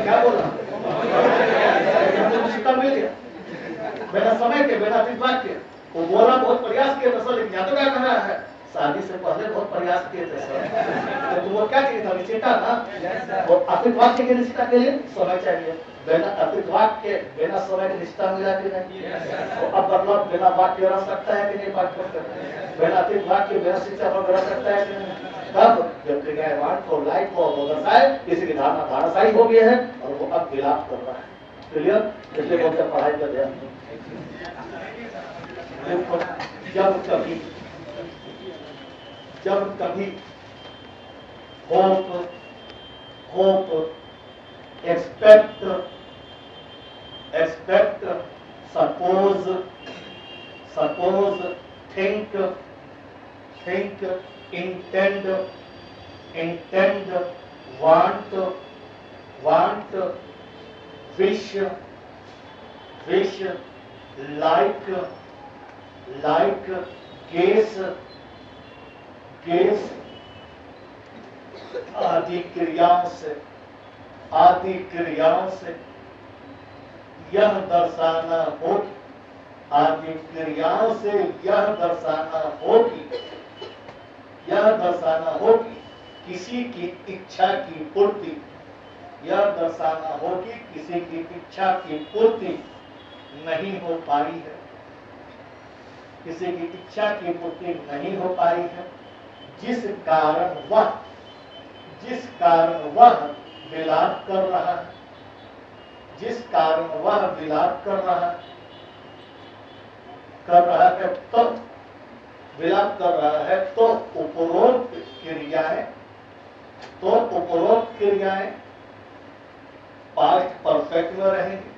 क्या बोला शिक्षा मिल गया बिना समय के, बिना फीडबैक के, वो बोला बहुत प्रयास किए थे सर, लेकिन या तो क्या कह रहा है शादी से पहले बहुत प्रयास किए थे सर, तो तुमको क्या चाहिए था, निश्चिता ना, और अपित वाक्य के निश्चिता के लिए समय चाहिए, बिना अपित वाक्य के बिना समय के निश्चिता मिला कि नहीं, अब बदलाव बिना वाक्य रह सकता है कि नहीं, बिना अपित वाक्य बिना शिक्षा पर रह सकता है कि नहीं, तब जब क्रियावान को लाइट को दर्शाए, किसी की धारणा धाराशाही हो गई है और वो अब विलाप कर रहा है, क्लियर, इसलिए बोलते पढ़ाई का ध्यान, जब कभी hope, expect, suppose, think, intend, want, wish, like, guess, आदि क्रियाओं से यह दर्शाना हो, आदि क्रियाओं से यह दर्शाना हो कि किसी की इच्छा की पूर्ति, यह दर्शाना हो कि किसी की इच्छा की पूर्ति नहीं हो पाई है, किसी की इच्छा की पूर्ति नहीं हो पाई है, जिस कारण वह विलाप कर रहा है, कर रहा है तो, विलाप कर रहा है तो उपरोक्त क्रियाएं पास्ट परफेक्ट में रहेंगी।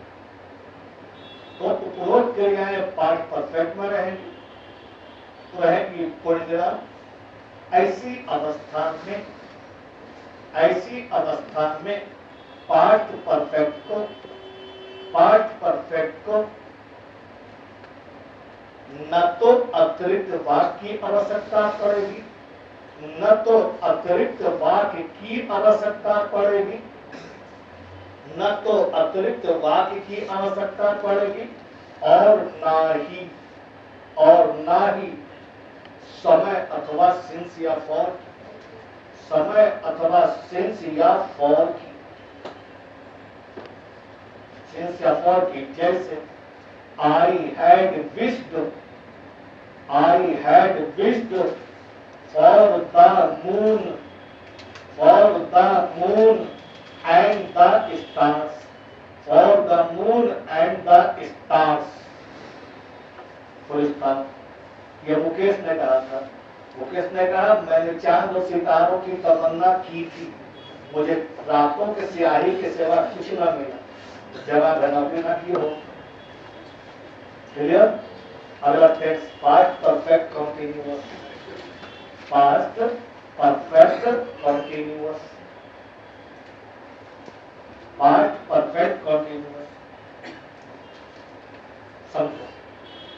तो उपरोक्त क्रियाएं पास्ट परफेक्ट में रहेंगी, तो रहेंगी पूर्णविराम। ऐसी अवस्था में पास्ट परफेक्ट को न तो अतिरिक्त वाक्य की आवश्यकता पड़ेगी, न तो अतिरिक्त वाक्य की आवश्यकता पड़ेगी, न तो अतिरिक्त वाक्य की आवश्यकता पड़ेगी, और ना ही समय अथवा सिंस या फॉर की जैसे I had wished for the moon and the stars, full stop. ये मुकेश ने कहा था। मुकेश ने कहा, मैंने चांद और सितारों की तमन्ना की थी, मुझे रातों के स्याही के सिवा कुछ न मिला, जगह घनापी न की हो। क्लियर? अगला text past perfect continuous, past perfect continuous, past perfect continuous. समझो,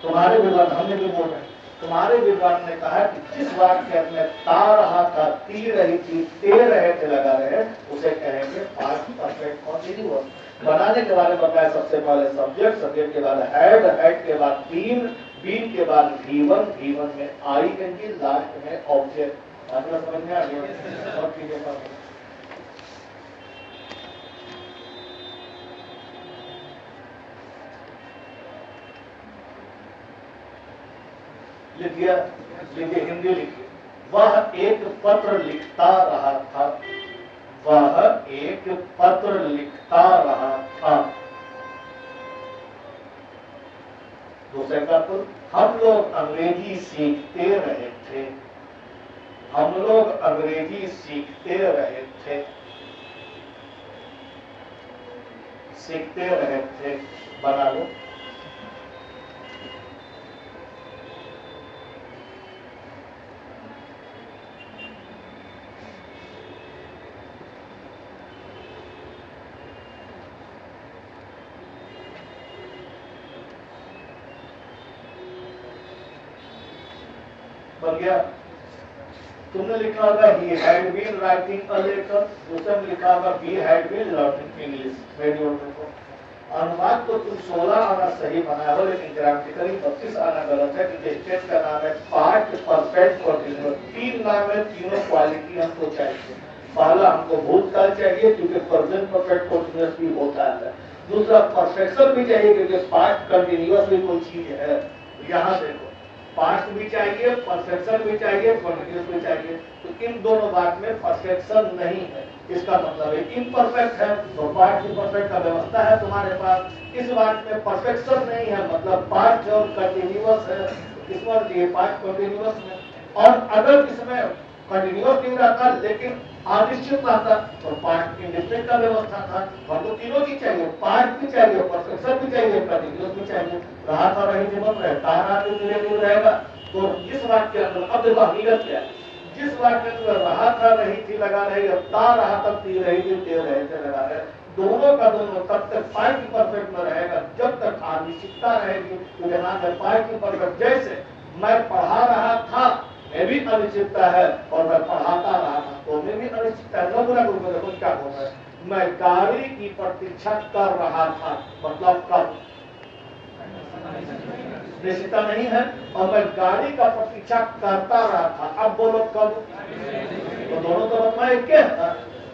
तुम्हारे विद्वान, हमने भी बोल रहे हैं, तुम्हारे विद्वान ने कहा कि जिस वाक्य में ता रहा था, ती रही थी, ते रहे थे लगा रहे, उसे कहेंगे पास्ट परफेक्ट कंटिन्यूअस। बनाने के बारे में बताया, सबसे पहले सब्जेक्ट के बाद हैड के बाद बीन के बाद V1 में आईएनजी, लास्ट में ऑब्जेक्ट। मतलब समझ में आ गया? और चीजें लिखिए, हिंदी लिखिए। वह एक पत्र लिखता रहा था, वह एक पत्र लिखता रहा था। दूसरे का पुल, हम लोग अंग्रेजी सीखते रहे थे, हम लोग अंग्रेजी सीखते रहे थे, सीखते रहे थे। बना लो। बन गया? तुमने लिखा होगा he had been writing a letter, दूसरे में लिखा होगा we had been learning English। Radio देखो, अनुवाद तो तुम 16 आना सही बनाया हो, लेकिन ग्रामेटिकली 32 आना गलत है, क्योंकि स्टेट का नाम है पास्ट परफेक्ट कंटिन्यूअस। 3 नाम है, तीनों क्वालिटी हमको चाहिए। पहला हमको भूतकाल चाहिए, क्योंकि प्रेजेंट परफेक्ट कंटिन्यूअस भी होता है। दूसरा परफेक्शन भी चाहिए, क्योंकि पास्ट कंटिन्यूअस भी कोई चीज है। यहाँ देखो, पास्ट भी चाहिए, परफेक्शन भी चाहिए, कंटिन्यूअस भी चाहिए। तो इन दोनों बात में परफेक्शन नहीं है, इसका मतलब है इम्परफेक्ट है। तो पास्ट परफेक्ट का व्यवस्था है तुम्हारे पास, इस बात में परफेक्शन नहीं है, मतलब पास्ट और कंटिन्यूअस है। इसमें ये पास्ट कंटिन्यूअस में, और अगर इसमें कंटिन्यूअस नहीं रहता लेकिन अनिश्चित रहता तो पास्ट इंडेफिनिट का व्यवस्था था। हमको तीनों की चाहिए, पास्ट भी चाहिए, परफेक्शन भी चाहिए, कंटिन्यूअस भी चाहिए। रहा था रही जीवन रहता रहेगा। तो जिस वाक्य के अंदर, अब देखो हकीकत क्या है, जिस वाक्य में रहा था रही थी लगा रहे, ता रहा तब ती रही थी, ते रहे थे लगा रहे, दोनों का दोनों तब तक पास्ट परफेक्ट में रहेगा जब तक अनिश्चितता रहेगी। तो नाम है पास्ट परफेक्ट। जैसे मैं पढ़ा रहा था, मैं भी अनिश्चितता है, और मैं पढ़ाता रहा था तो मैं भी अनिश्चितता है। देखो क्या बोल रहा है, मैं गाड़ी की प्रतीक्षा कर रहा था, मतलब कब? निश्चितता नहीं है। और मैं गाड़ी का प्रतीक्षा करता रहा था, अब बोलो कब? तो दोनों तो मतलब एक है।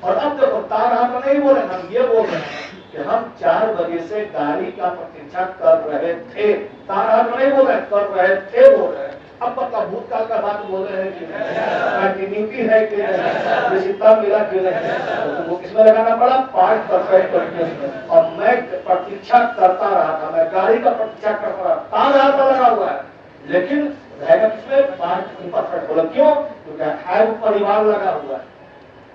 और अब देखो ता रहा था नहीं बोले, हम ये बोल रहे हैं कि हम 4 बजे से गाड़ी का प्रतीक्षा कर रहे थे। ता रहा था नहीं बोल रहे, कर रहे थे बोल रहे हैं। अब मतलब भूतकाल का बात बोल रहे हैं कि कंटिन्यूटी है कि निश्चितता मिला कि नहीं, तो वो किसमें लगाना पड़ा? पास्ट परफेक्ट कंटिन्यूअस में। और मैं प्रतीक्षा करता रहा था, मैं गाड़ी का प्रतीक्षा करता रहा, तार यहाँ पर लगा हुआ है, लेकिन रहेगा किसमें? Past imperfect. बोला क्यों? क्योंकि हैव परिवार लगा हुआ है,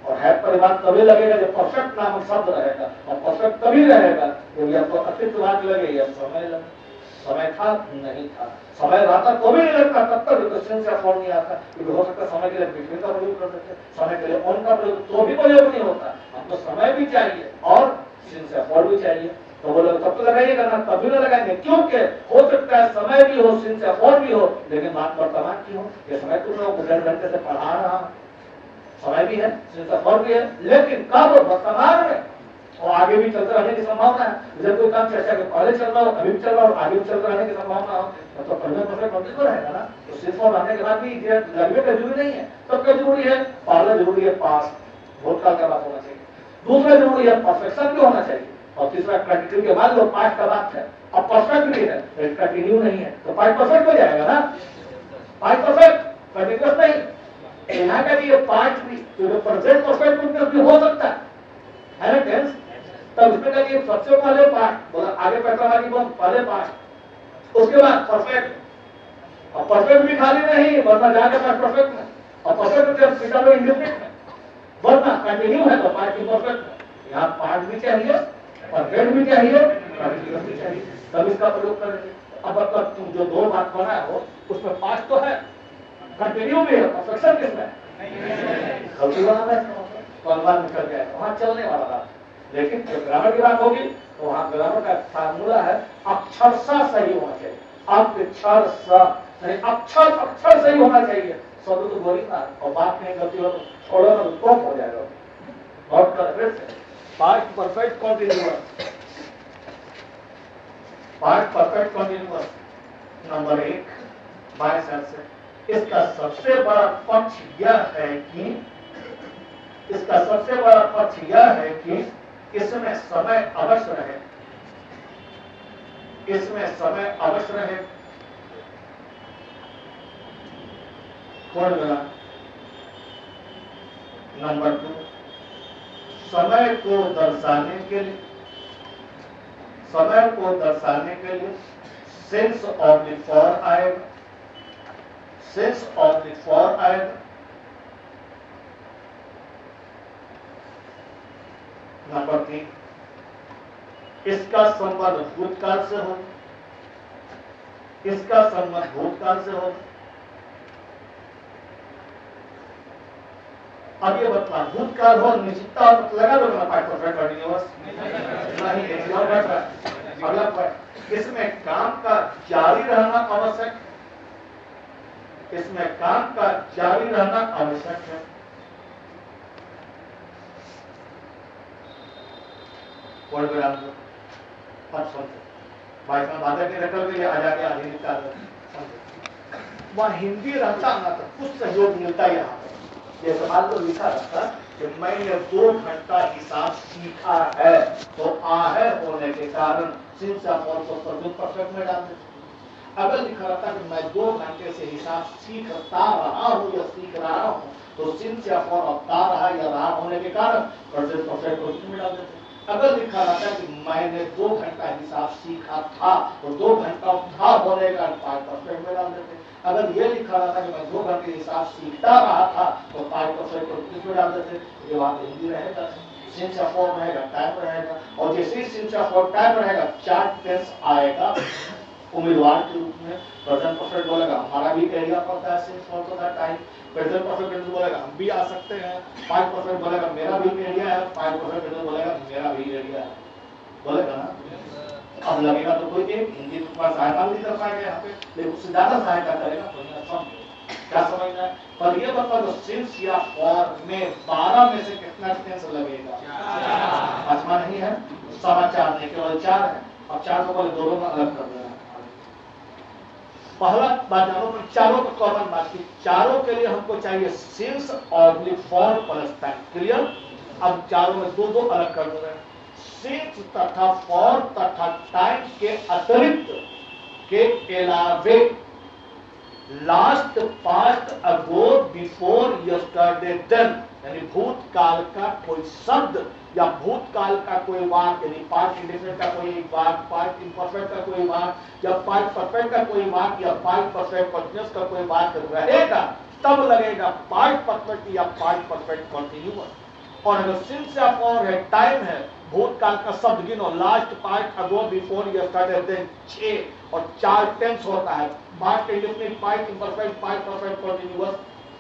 और है परिवार तभी लगेगा जब परफेक्ट नामक शब्द रहेगा, और परफेक्ट तभी रहेगा जब या तो अस्तित्ववाद लगे या समय लगे। समय था नहीं था, समय रहता तो भी नहीं लगता, तब तक क्वेश्चन से फोन नहीं आता, क्योंकि हो सकता समय के लिए बिटवीन का प्रयोग कर सकते, समय के लिए ऑन का प्रयोग तो भी प्रयोग नहीं होता। हमको समय भी चाहिए और सिंस एफर्ट भी चाहिए, तो बोले तब तो लगाइएगा ना, तभी ना लगाएंगे, क्योंकि हो सकता है समय भी हो, सिंस एफर्ट भी हो, लेकिन बात वर्तमान की हो। ये समय तुम लोग 1.5 घंटे से पढ़ा रहा हूं, समय भी है, सिंस एफर्ट भी है, लेकिन कब? वर्तमान में, और आगे भी चलते रहने की संभावना है। जब कोई काम चर्चा के पहले चल रहा हो, अभी भी चल रहा हो, आगे भी चलते रहने की संभावना हो, तो प्रेजेंट परफेक्ट कंटिन्यू रहेगा ना। तो सिर्फ और रहने के बाद भी लगने का जरूरी नहीं है। तब क्या जरूरी है? पहले जरूरी है पास्ट, भूतकाल का बात होना चाहिए। दूसरा जरूरी है परफेक्शन भी होना चाहिए, और तीसरा कंटिन्यू के बाद जो पास्ट का बात है, अब परफेक्ट भी है, कंटिन्यू नहीं है, तो पास्ट परफेक्ट हो जाएगा ना। पास्ट परफेक्ट कंटिन्यूअस नहीं, यहाँ का भी ये पास्ट भी प्रेजेंट परफेक्ट भी हो सकता है ना टेंस। तब इसमें कहिए सबसे पहले पास्ट, बोला आगे पैटर्न बोल पहले पास्ट, उसके बाद परफेक्ट। और परफेक्ट भी खाली नहीं, वरना जाके पास्ट परफेक्ट में, और परफेक्ट जब सीटा में इंडिफिनिट में, वरना कंटिन्यू है तो पास्ट इम्परफेक्ट है। यहाँ पास्ट भी चाहिए, परफेक्ट भी चाहिए, कंटिन्यूअस भी चाहिए, तब इसका प्रयोग करेंगे। अब तक तुम जो दो बात बनाए हो उसमें पास्ट तो है, कंटिन्यू भी है, परफेक्शन किसमें है? गलती बनाना है तो अनुमान निकल जाएगा, वहां चलने वाला बात। लेकिन जब ग्रामर की बात होगी तो वहां ग्रामर का फार्मूला है अक्षरशः सही होना चाहिए, अक्षर अक्षर सही होना चाहिए। शब्द तो बोली ना, और बात नहीं गलती हो तो छोड़ो ना, तो टॉप हो जाएगा। बहुत correct, past perfect continuous, past perfect continuous number 1 by sense से। इसका सबसे बड़ा पक्ष यह है कि, इसका सबसे बड़ा पक्ष यह है कि इसमें समय अवश्य रहे, इसमें समय अवश्य रहे। नंबर 2, समय को दर्शाने के लिए, समय को दर्शाने के लिए सेंस ऑफ द फॉर आएगा, सेंस ऑफ द फॉर आएगा। नंबर 3, इसका संबंध भूतकाल से हो, इसका संबंध भूतकाल से हो। अब ये बता, भूतकाल हो निश्चितता लगा दो ना, पास्ट परफेक्ट कंटिन्यूअस नहीं, एक और बैठ रहा है। अगला पॉइंट, इसमें काम का जारी रहना आवश्यक, इसमें काम का जारी रहना आवश्यक है। वर्ड विराम दो, अब समझो भाई साहब बातें के रखल के आ जाके आधे निकाल वह हिंदी रहता ना तो कुछ सहयोग मिलता यहाँ पर। ये सवाल तो लिखा रहता कि मैंने 2 घंटा हिसाब सीखा है, तो आ है होने के कारण सिंस या फॉर को परफेक्ट में डाल देते। अगर लिखा रहता कि मैं 2 घंटे से हिसाब सीखता रहा हूँ या सीख रहा हूँ, तो सिंस या फॉर होता रहा या रहा होने के कारण परफेक्ट में डाल देते। अगर लिखा रहता कि मैंने 2 घंटा हिसाब सीखा था, तो 2 घंटा था होने का परफेक्ट में डाल देते। अगर ये लिखा रहता कि मैं 2 घंटे हिसाब सीखता रहा था, तो 5% में डाल देते। ये बात हिंदी रहेगा, सिंस या फॉर रहेगा, टाइम रहेगा, और जैसे सिंस या फॉर टाइम रहेगा, 4 टेंस आएगा उम्मीदवार के रूप में। प्रेजेंट परफेक्ट बोलेगा हमारा भी एरिया पड़ता है सिंस फॉर का टाइम, प्रेजेंट परफेक्ट बोलेगा हम भी आ सकते हैं, 5% बोलेगा मेरा भी एरिया है, 5% बोलेगा मेरा भी एरिया है, बोलेगा ना। अब लगेगा तो कोई एक हिंदी तुम्हारा सहायता नहीं कर पाएगा यहाँ पे, लेकिन उससे ज्यादा सहायता करेगा तो क्या समझना है। पर ये बता दो सिंस या फॉर में 12 में से कितना टेंस लगेगा? 5वां नहीं है, 4.25 नहीं, केवल 4 है। अब 4 को पहले दोनों में अलग कर देना। पहला बात जानो, चारों को कॉमन बात की, चारों के लिए हमको चाहिए सिंस और फॉर प्लस टाइम। क्लियर? अब चारों में 2 अलग कर दो, सिंस तथा फॉर तथा टाइम के अतिरिक्त के अलावे लास्ट, पास्ट, अगो, बिफोर, यस्टरडे, देन यानी भूतकाल का कोई शब्द या भूतकाल का कोई वाक्य, यानी पास्ट इंडेफिनिट का कोई एक वाक्य, पास्ट इम्परफेक्ट का कोई वाक्य या पास्ट परफेक्ट का कोई वाक्य या पास्ट परफेक्ट कंटीन्यूअस का कोई वाक्य रहेगा तब लगेगा पास्ट परफेक्ट या पास्ट परफेक्ट कंटीन्यूअस। और अगर सिंस या फॉर है, टाइम है, भूतकाल का शब्द गिनो, लास्ट, पास्ट, अगो, बिफोर, यस्टरडे, देन, 6 और 4 टेंस होता है, past indefinite, past imperfect, past perfect continuous,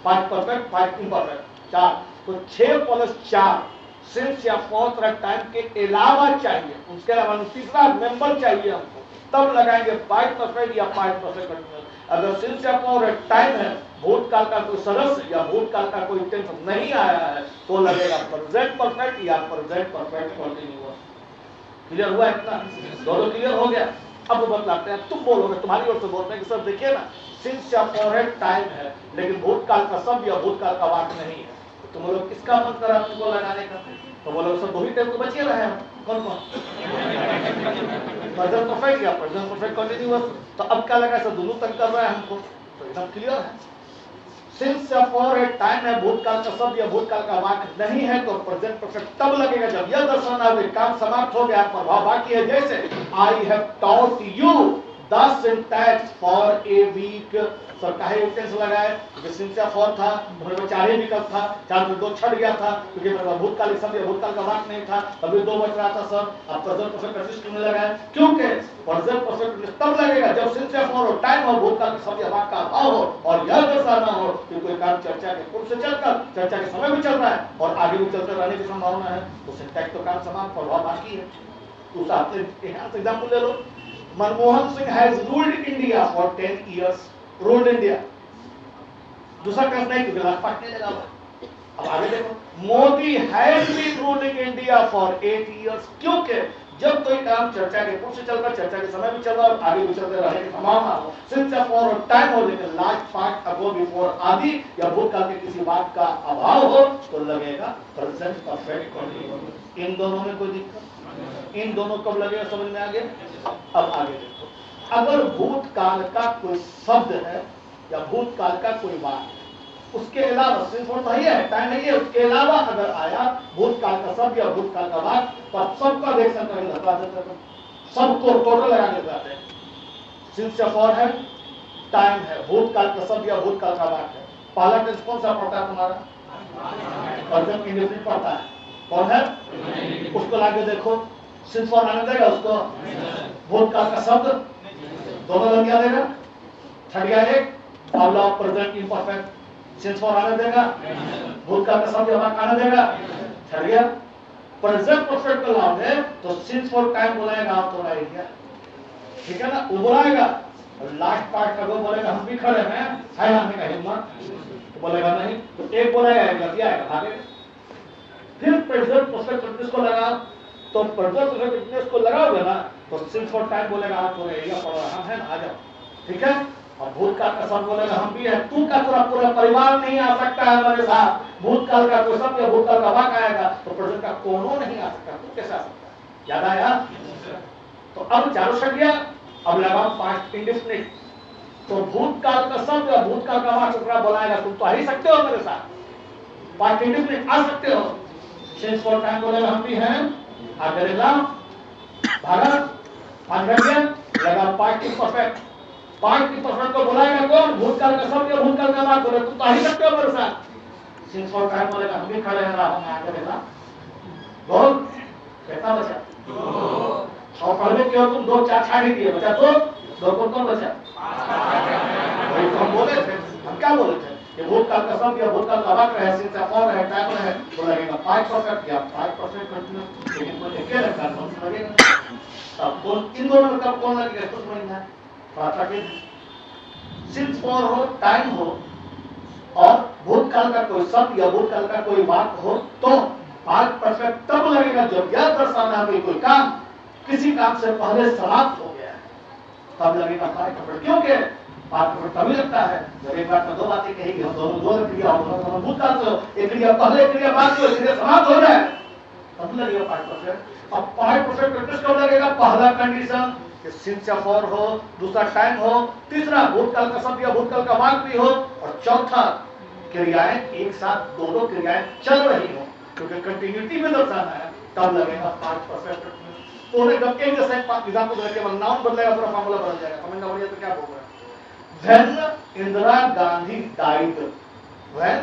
past perfect, past imperfect, 4। तो 6 + 4 सिंस या फॉर तरह टाइम के अलावा चाहिए, उसके अलावा तीसरा मेंबर चाहिए हमको, तब लगाएंगे पास्ट परफेक्ट या पास्ट परफेक्ट कंटीन्यूअस। अगर सिंस या फॉर टाइम है, भूतकाल का कोई सदस्य या भूतकाल का कोई टेंस नहीं आया है तो लगेगा प्रेजेंट परफेक्ट या प्रेजेंट परफेक्ट कंटीन्यूअस। क्लियर हुआ इतना? दोनों क्लियर हो गया? अब बतलाते हैं, तुम बोलोगे, तुम्हारी ओर से बोलते हैं कि सर देखिए ना, सिंस या फॉर टाइम है लेकिन भूतकाल का शब्द या भूतकाल का वाक्य नहीं है, तो बोलो किसका मन करा तुमको लगाने का? तो बोलो सर दो ही टाइम तो बचे रहे हैं, कौन कौन? प्रेजेंट परफेक्ट या प्रेजेंट परफेक्ट कंटीन्यूअस। तो अब क्या लगा सर दोनों तंग कर रहा है हमको, तो एकदम क्लियर है। सिंस या फॉर टाइम है, भूतकाल का शब्द या भूतकाल का वाक्य नहीं है तो प्रेजेंट परफेक्ट तब लगेगा जब यह दर्शाना हो काम समाप्त हो गया, प्रभाव बाकी है। जैसे I have taught you the syntax for a week. Sir काहे टेंस लगाए? क्योंकि सिंस या फॉर था, मेरे में 4 ही विकल्प था, 4 में 2 छट गया था क्योंकि मेरे पास भूतकाल शब्द या भूतकाल का वाक्य नहीं था, अभी 2 बच रहा था सर। अब प्रेजेंट परफेक्ट कंटीन्यूअस क्यों लगाए? क्योंकि प्रेजेंट परफेक्ट तब लगेगा जब सिंस या फॉर हो, टाइम हो, भूतकाल के शब्द या वाक्य का अभाव हो और यह दर्शाना हो कि कोई काम चर्चा के पूर्व से चलकर चर्चा के समय भी चल रहा है और आगे भी चलते रहने की संभावना है, तो सिंटैक्स तो काम समाप्त, प्रभाव बाकी है। उस आपने यहाँ से एग्जाम्पल ले लो, Manmohan Singh has ruled India for 10 years। Ruled India, दूसरा टेंस नहीं क्योंकि लास्ट पार्ट नहीं लगा हुआ। अब आगे देखो, Modi has been ruling India for 8 years। क्योंकि जब कोई काम चर्चा के पूर्व से चलकर चर्चा के समय भी चल रहा है और आगे भी चलते रहने की संभावना हो, सिंस या फॉर टाइम हो लेकिन लास्ट पार्ट, अगो, बिफोर आदि या भूतकाल के किसी बात का अभाव हो तो लगेगा प्रेजेंट परफेक्ट कंटीन्यूअस। इन दोनों में कोई दिक्कत? इन दोनों कब लगेगा समझ में आ गया? अब आगे देखो, अगर भूतकाल का कोई शब्द है या भूतकाल का कोई वाक्य, उसके अलावा सिर्फ नहीं है, टाइम नहीं है, उसके अलावा अगर आया भूतकाल का शब्द या भूतकाल का वाक्य तो सबका रिएक्शन करेंगे, सबको टोटल लगा के जाते हैं। सिंस या फॉर है, टाइम है, भूतकाल का शब्द या भूतकाल का वाक्य है, पहला टेंस कौन सा पड़ता है तुम्हारा? प्रेजेंट इंडेफिनिट पड़ता है। कौन है? उसको लाके देखो, सिंस फॉर आने देगा उसको, भूतकाल का शब्द दोनों लग गया देगा, छट गया एक, अगला प्रेजेंट इम्परफेक्ट, सिंस फॉर आने देगा, भूतकाल का शब्द यहाँ आने देगा, छट गया। प्रेजेंट परफेक्ट को लाओगे तो सिंस फॉर टाइम बुलाएगा आप तो रहेगा, ठीक है ना, वो बुलाएगा और लास्ट पार्ट का वो बोलेगा हम भी खड़े हैं, है आने का हिम्मत, तो बोलेगा नहीं, तो एक बोलेगा एक गलती आएगा भागे। फिर प्रेजेंट परफेक्ट कंटीन्यूअस को लगा, तो प्रेजेंट परफेक्ट कंटीन्यूअस को लगाओगे ना तो सिंस फॉर टाइम बोलेगा आप तो रहेगा, पढ़ो हम है ना, आ जाओ, ठीक है। और भूतकाल का शब्द बोलेगा हम भी है, तू का पूरा परिवार नहीं आ सकता है हमारे साथ। भूतकाल का कोई शब्द या भूतकाल का वाक्य आएगा तो प्रेजेंट का कोनो नहीं आ सकता, तू कैसे आ सकता है? याद आया? तो अब चारों छट गया, अब लगा पास्ट इंडेफिनिट, तो भूतकाल का शब्द या भूतकाल का वाक्य बोलाएगा तुम तो आ ही सकते हो मेरे साथ, पास्ट इंडेफिनिट आ सकते हो। सिंस फॉर टाइम बोलेगा हम भी हैं, आ करेगा भारत, आ गया लगा पास्ट परफेक्ट, पास्ट परफेक्ट को बुलाएगा कौन? भूतकाल का शब्द या भूतकाल का वाक्य बोले तुम तो आ ही सकते हो मेरे साथ। सिंस फॉर टाइम बोलेगा हम भी खड़े हैं, हम आ करेगा बोल, कितना बचा? 2। और पढ़ने की और तुम 2 4 छाड़ ही दिए, बचा 2 को कौन बचा? वही तो हम बोले थे, हम क्या बोले थे कि भूतकाल का शब्द या भूतकाल का वाक्य है, सिंस फॉर है, टाइम है, तो लगेगा 5% या 5% कंटीन्यूअस, लेकिन मुझे क्या लगता है कौन सा लगेगा? अब कौन इन दोनों में कब कौन लगेगा कुछ नहीं है, थोड़ा सा सिंस फॉर हो, टाइम हो और भूतकाल का कोई शब्द या भूतकाल का कोई वाक्य हो तो 5% तब लगेगा जब यह दर्शाना है कोई काम किसी काम से पहले समाप्त हो गया है, तब लगेगा 5%। क्योंकि 5% तभी लगता है जब एक बार में 2 बातें कहेगी, हम दोनों 2 क्रिया हो, भूतकाल से हो, एक क्रिया पहले, एक क्रिया बाद में, क्रिया समाप्त हो जाए तब लगेगा 5%। अब 5% कंटीन्यूअस कब लगेगा? पहला कंडीशन सिंस या फॉर हो, दूसरा टाइम हो, तीसरा भूतकाल का शब्द या भूतकाल का वाक्य भी हो, और चौथा क्रियाएं एक साथ दोनों क्रियाएं चल रही हो, क्योंकि कंटिन्यूटी में दर्शाना है, तब लगेगा 5%। तो उन्हें जब एक जैसा एग्जाम्पल देके नाउन बदलेगा पूरा फॉर्मूला बदल जाएगा। समझना बढ़िया तो क्या बोल रहे हैं? When Indira Gandhi died, when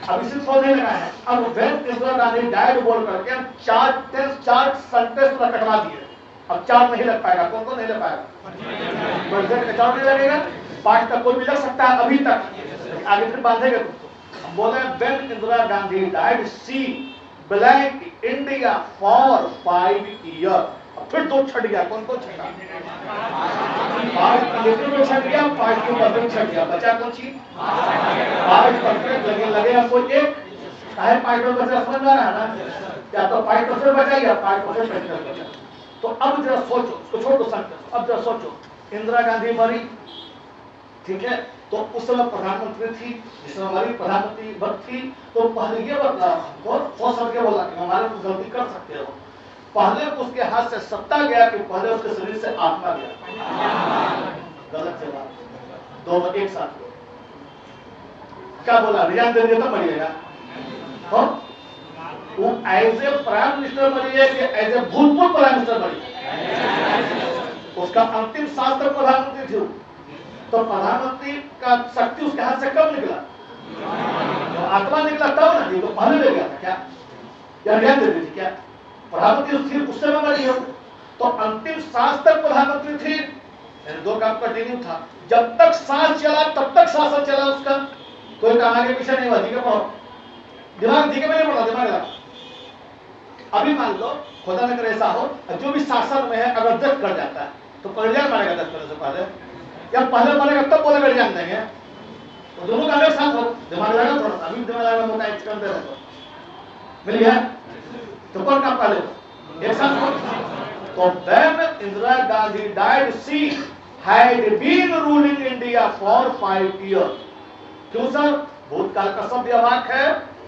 अब इसे सोचने लगा है। अब when इंदिरा गांधी died बोल करके हम चार सेंटेंस पूरा कटवा दिए। अब चार नहीं लग पाएगा। कौन कौन नहीं लग पाएगा? बर्थडे का चार नहीं लगेगा, 5 तक कोई भी लग सकता है अभी तक, आगे फिर बांधेगा तुमको। हम बोले when Indira Gandhi died, she blank India for 5 year. फिर 2 छट गया। कौन कौन छटा? 5 इलेक्ट्रिक छट गया, 5 के परफेक्ट छट गया, बचा कौन चीज? 5 परफेक्ट लगेगा कोई एक, चाहे 5 में बचा, समझ में आ रहा है ना? या तो 5% बचा या 5% बचा। तो अब जरा सोचो, तो छोड़ दो सेंटेंस, अब जरा सोचो, इंदिरा गांधी मरी, ठीक है, तो उस समय प्रधानमंत्री थी, जिस समय हमारी प्रधानमंत्री बन थी, तो पहले ये बता बहुत सोच समझ के बोला कि हमारे को गलती कर सकते हो। पहले उसके हाथ से सत्ता गया कि पहले उसके शरीर से आत्मा गया? गलत जवाब। दोनों एक साथ। क्या बोला? रिजाइन दे दिया तो मरिएगा। तो वो एज ए प्राइम मिनिस्टर मरी है कि एज ए भूतपूर्व प्राइम मिनिस्टर मरी है? उसका अंतिम सांस तक प्रधानमंत्री थी। तो प्रधानमंत्री का शक्ति उसके हाथ से कब निकला? आत्मा निकला तब नहीं, तो पहले ले गया था क्या? या ध्यान दे दीजिए, क्या प्रधानमंत्री उस समय मरी हो? तो अंतिम सांस तक प्रधानमंत्री थी, दो काम कंटिन्यू था। जब तक सांस चला तब तक शासन चला उसका, कोई काम आगे पीछे नहीं हुआ। ठीक है, बहुत दिमाग ठीक है, मैंने बोला दिमाग लगा। अभी मान लो खुदा न करे ऐसा हो, जो भी शासन में है अगर डेथ कर जाता है तो परिजन मारेगा 10 करने से पहले, या पहले मरेगा तब बोलेगा रिजाइन देंगे? तो दोनों का एक साथ हो, दिमाग लगा थोड़ा। अभी दिमाग लगा मोटा एक कर दे रहे तो मिल गया। तो कौन काम पहले एक साथ हो? तो when Indira Gandhi died, she had been ruling India for 5 years। क्यों सर? भूतकाल का शब्द वाक है,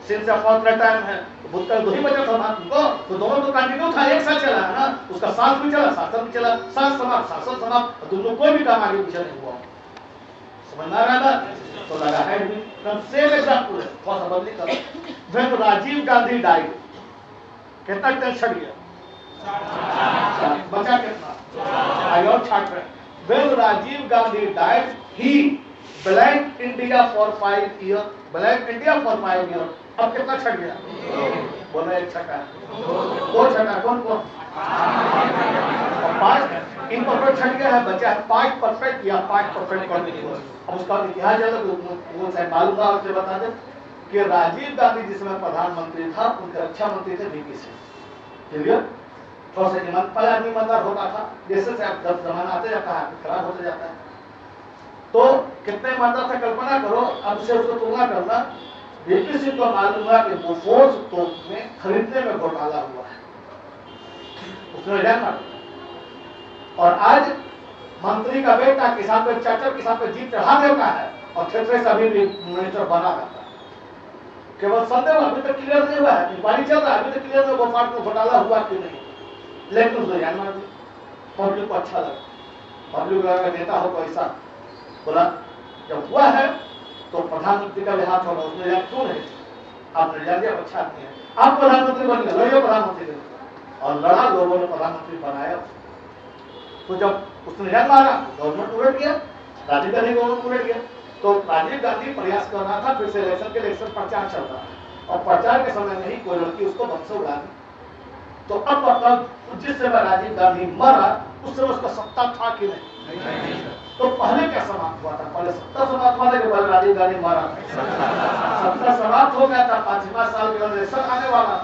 सिंस फॉर टाइम है, भूतकाल दो ही बचा था उनको, तो दोनों तो कंटिन्यू था, एक साथ चला है ना। उसका सांस भी चला, शासन भी चला, सांस समाप्त शासन समाप्त, दोनों कोई भी काम आगे पीछे नहीं हुआ। समझ में आ रहा है? तो लगा है कम सेम एग्जांपल है, थोड़ा सा बदली करो। when राजीव गांधी died, कितना टेंस छट गया? बचा कितना? आई और छाट रहे। when Rajiv Gandhi died, he blanked India for 5 years, blanked India for 5 years। अब कितना छट गया? बोलो एक छटा, दो छटा, कौन कौन? 5 इनपरफेक्ट छट गया है, बचा है 5 परफेक्ट या 5% कंटिन्यूअस। अब उसका इतिहास जानो वो शायद मालूम था, आपसे बता दें कि राजीव गांधी जिस समय प्रधानमंत्री था, उनके रक्षा मंत्री थे वीपी सिंह। क्लियर? थोड़ा सा पहले आदमी ईमानदार होता था, जैसे से आप जमाना आते जाता है खराब होता जाता है। तो कितने ईमानदार था कल्पना करो। अब से उसको तुलना करना, वीपी सिंह को मालूम हुआ कि बोफोर्स तोप में खरीदने में घोटाला हुआ है, उसने रिजाइन मार दिया। और आज मंत्री का बेटा किसान पे चाचा किसान पे जीत चढ़ा देता है, और क्षेत्र से अभी भी मिनिस्टर बना रहता है। केवल संदेह अभी तक क्लियर नहीं हुआ है, इंक्वायरी चल रहा है, अभी तक क्लियर नहीं हुआ में घोटाला हुआ कि नहीं, लेकिन उसने रिजाइन मार दिया। पब्लिक को अच्छा लगा, पब्लिक का नेता हो तो ऐसा बोला। जब हुआ है तो प्रधानमंत्री का भी हाथ होगा, उसने रिजाइन क्यों नहीं? आपने रिजाइन दिया, अच्छा आदमी है, आप प्रधानमंत्री बन गए, लड़िए प्रधानमंत्री बन, और लड़ा, लोगों ने प्रधानमंत्री बनाया। तो जब उसने रिजाइन मारा, गवर्नमेंट उलट गया, राजीव गांधी गवर्नमेंट उलट गया। तो राजीव गांधी प्रयास कर रहा था फिर से इलेक्शन के, इलेक्शन प्रचार चल रहा है, और प्रचार के समय में ही कोई लड़की उसको बम से उड़ा दी। तो अब मतलब जिस समय राजीव गांधी मरा, उस समय उसका सत्ता था कि नहीं? तो पहले क्या समाप्त हुआ था? पहले सत्ता समाप्त हुआ था कि पहले राजीव गांधी मरा? सत्ता समाप्त हो गया था, 5वां साल के इलेक्शन आने वाला,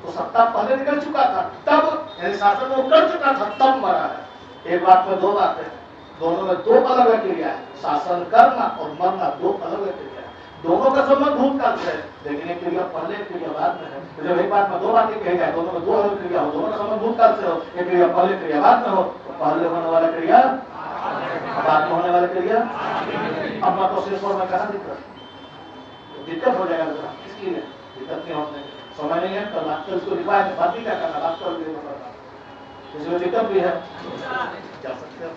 तो सत्ता पहले निकल चुका था, तब यानी शासन वो कर चुका था, तब मरा है। एक बात में दो बात है, दोनों में दो अलग अलग क्रिया है, शासन करना और मरना दो अलग अलग क्रिया है। दोनों का संबंध भूतकाल से है, लेकिन एक क्रिया पहले क्रिया बाद में है। तो जब एक बात में दो बातें कही जाए, दोनों में दो अलग क्रिया हो, दोनों का संबंध भूतकाल से हो, एक क्रिया पहले क्रिया बाद में हो, तो पहले होने वाला क्रिया बाद में होने वाला क्रिया। अब बात तो सिर्फ में कहा दिक्कत हो जाएगा, इसके लिए दिक्कत नहीं होने समय नहीं है, तो आपको इसको रिवायत बात भी क्या करना, बात कर दिक्कत भी है, जा सकते हो।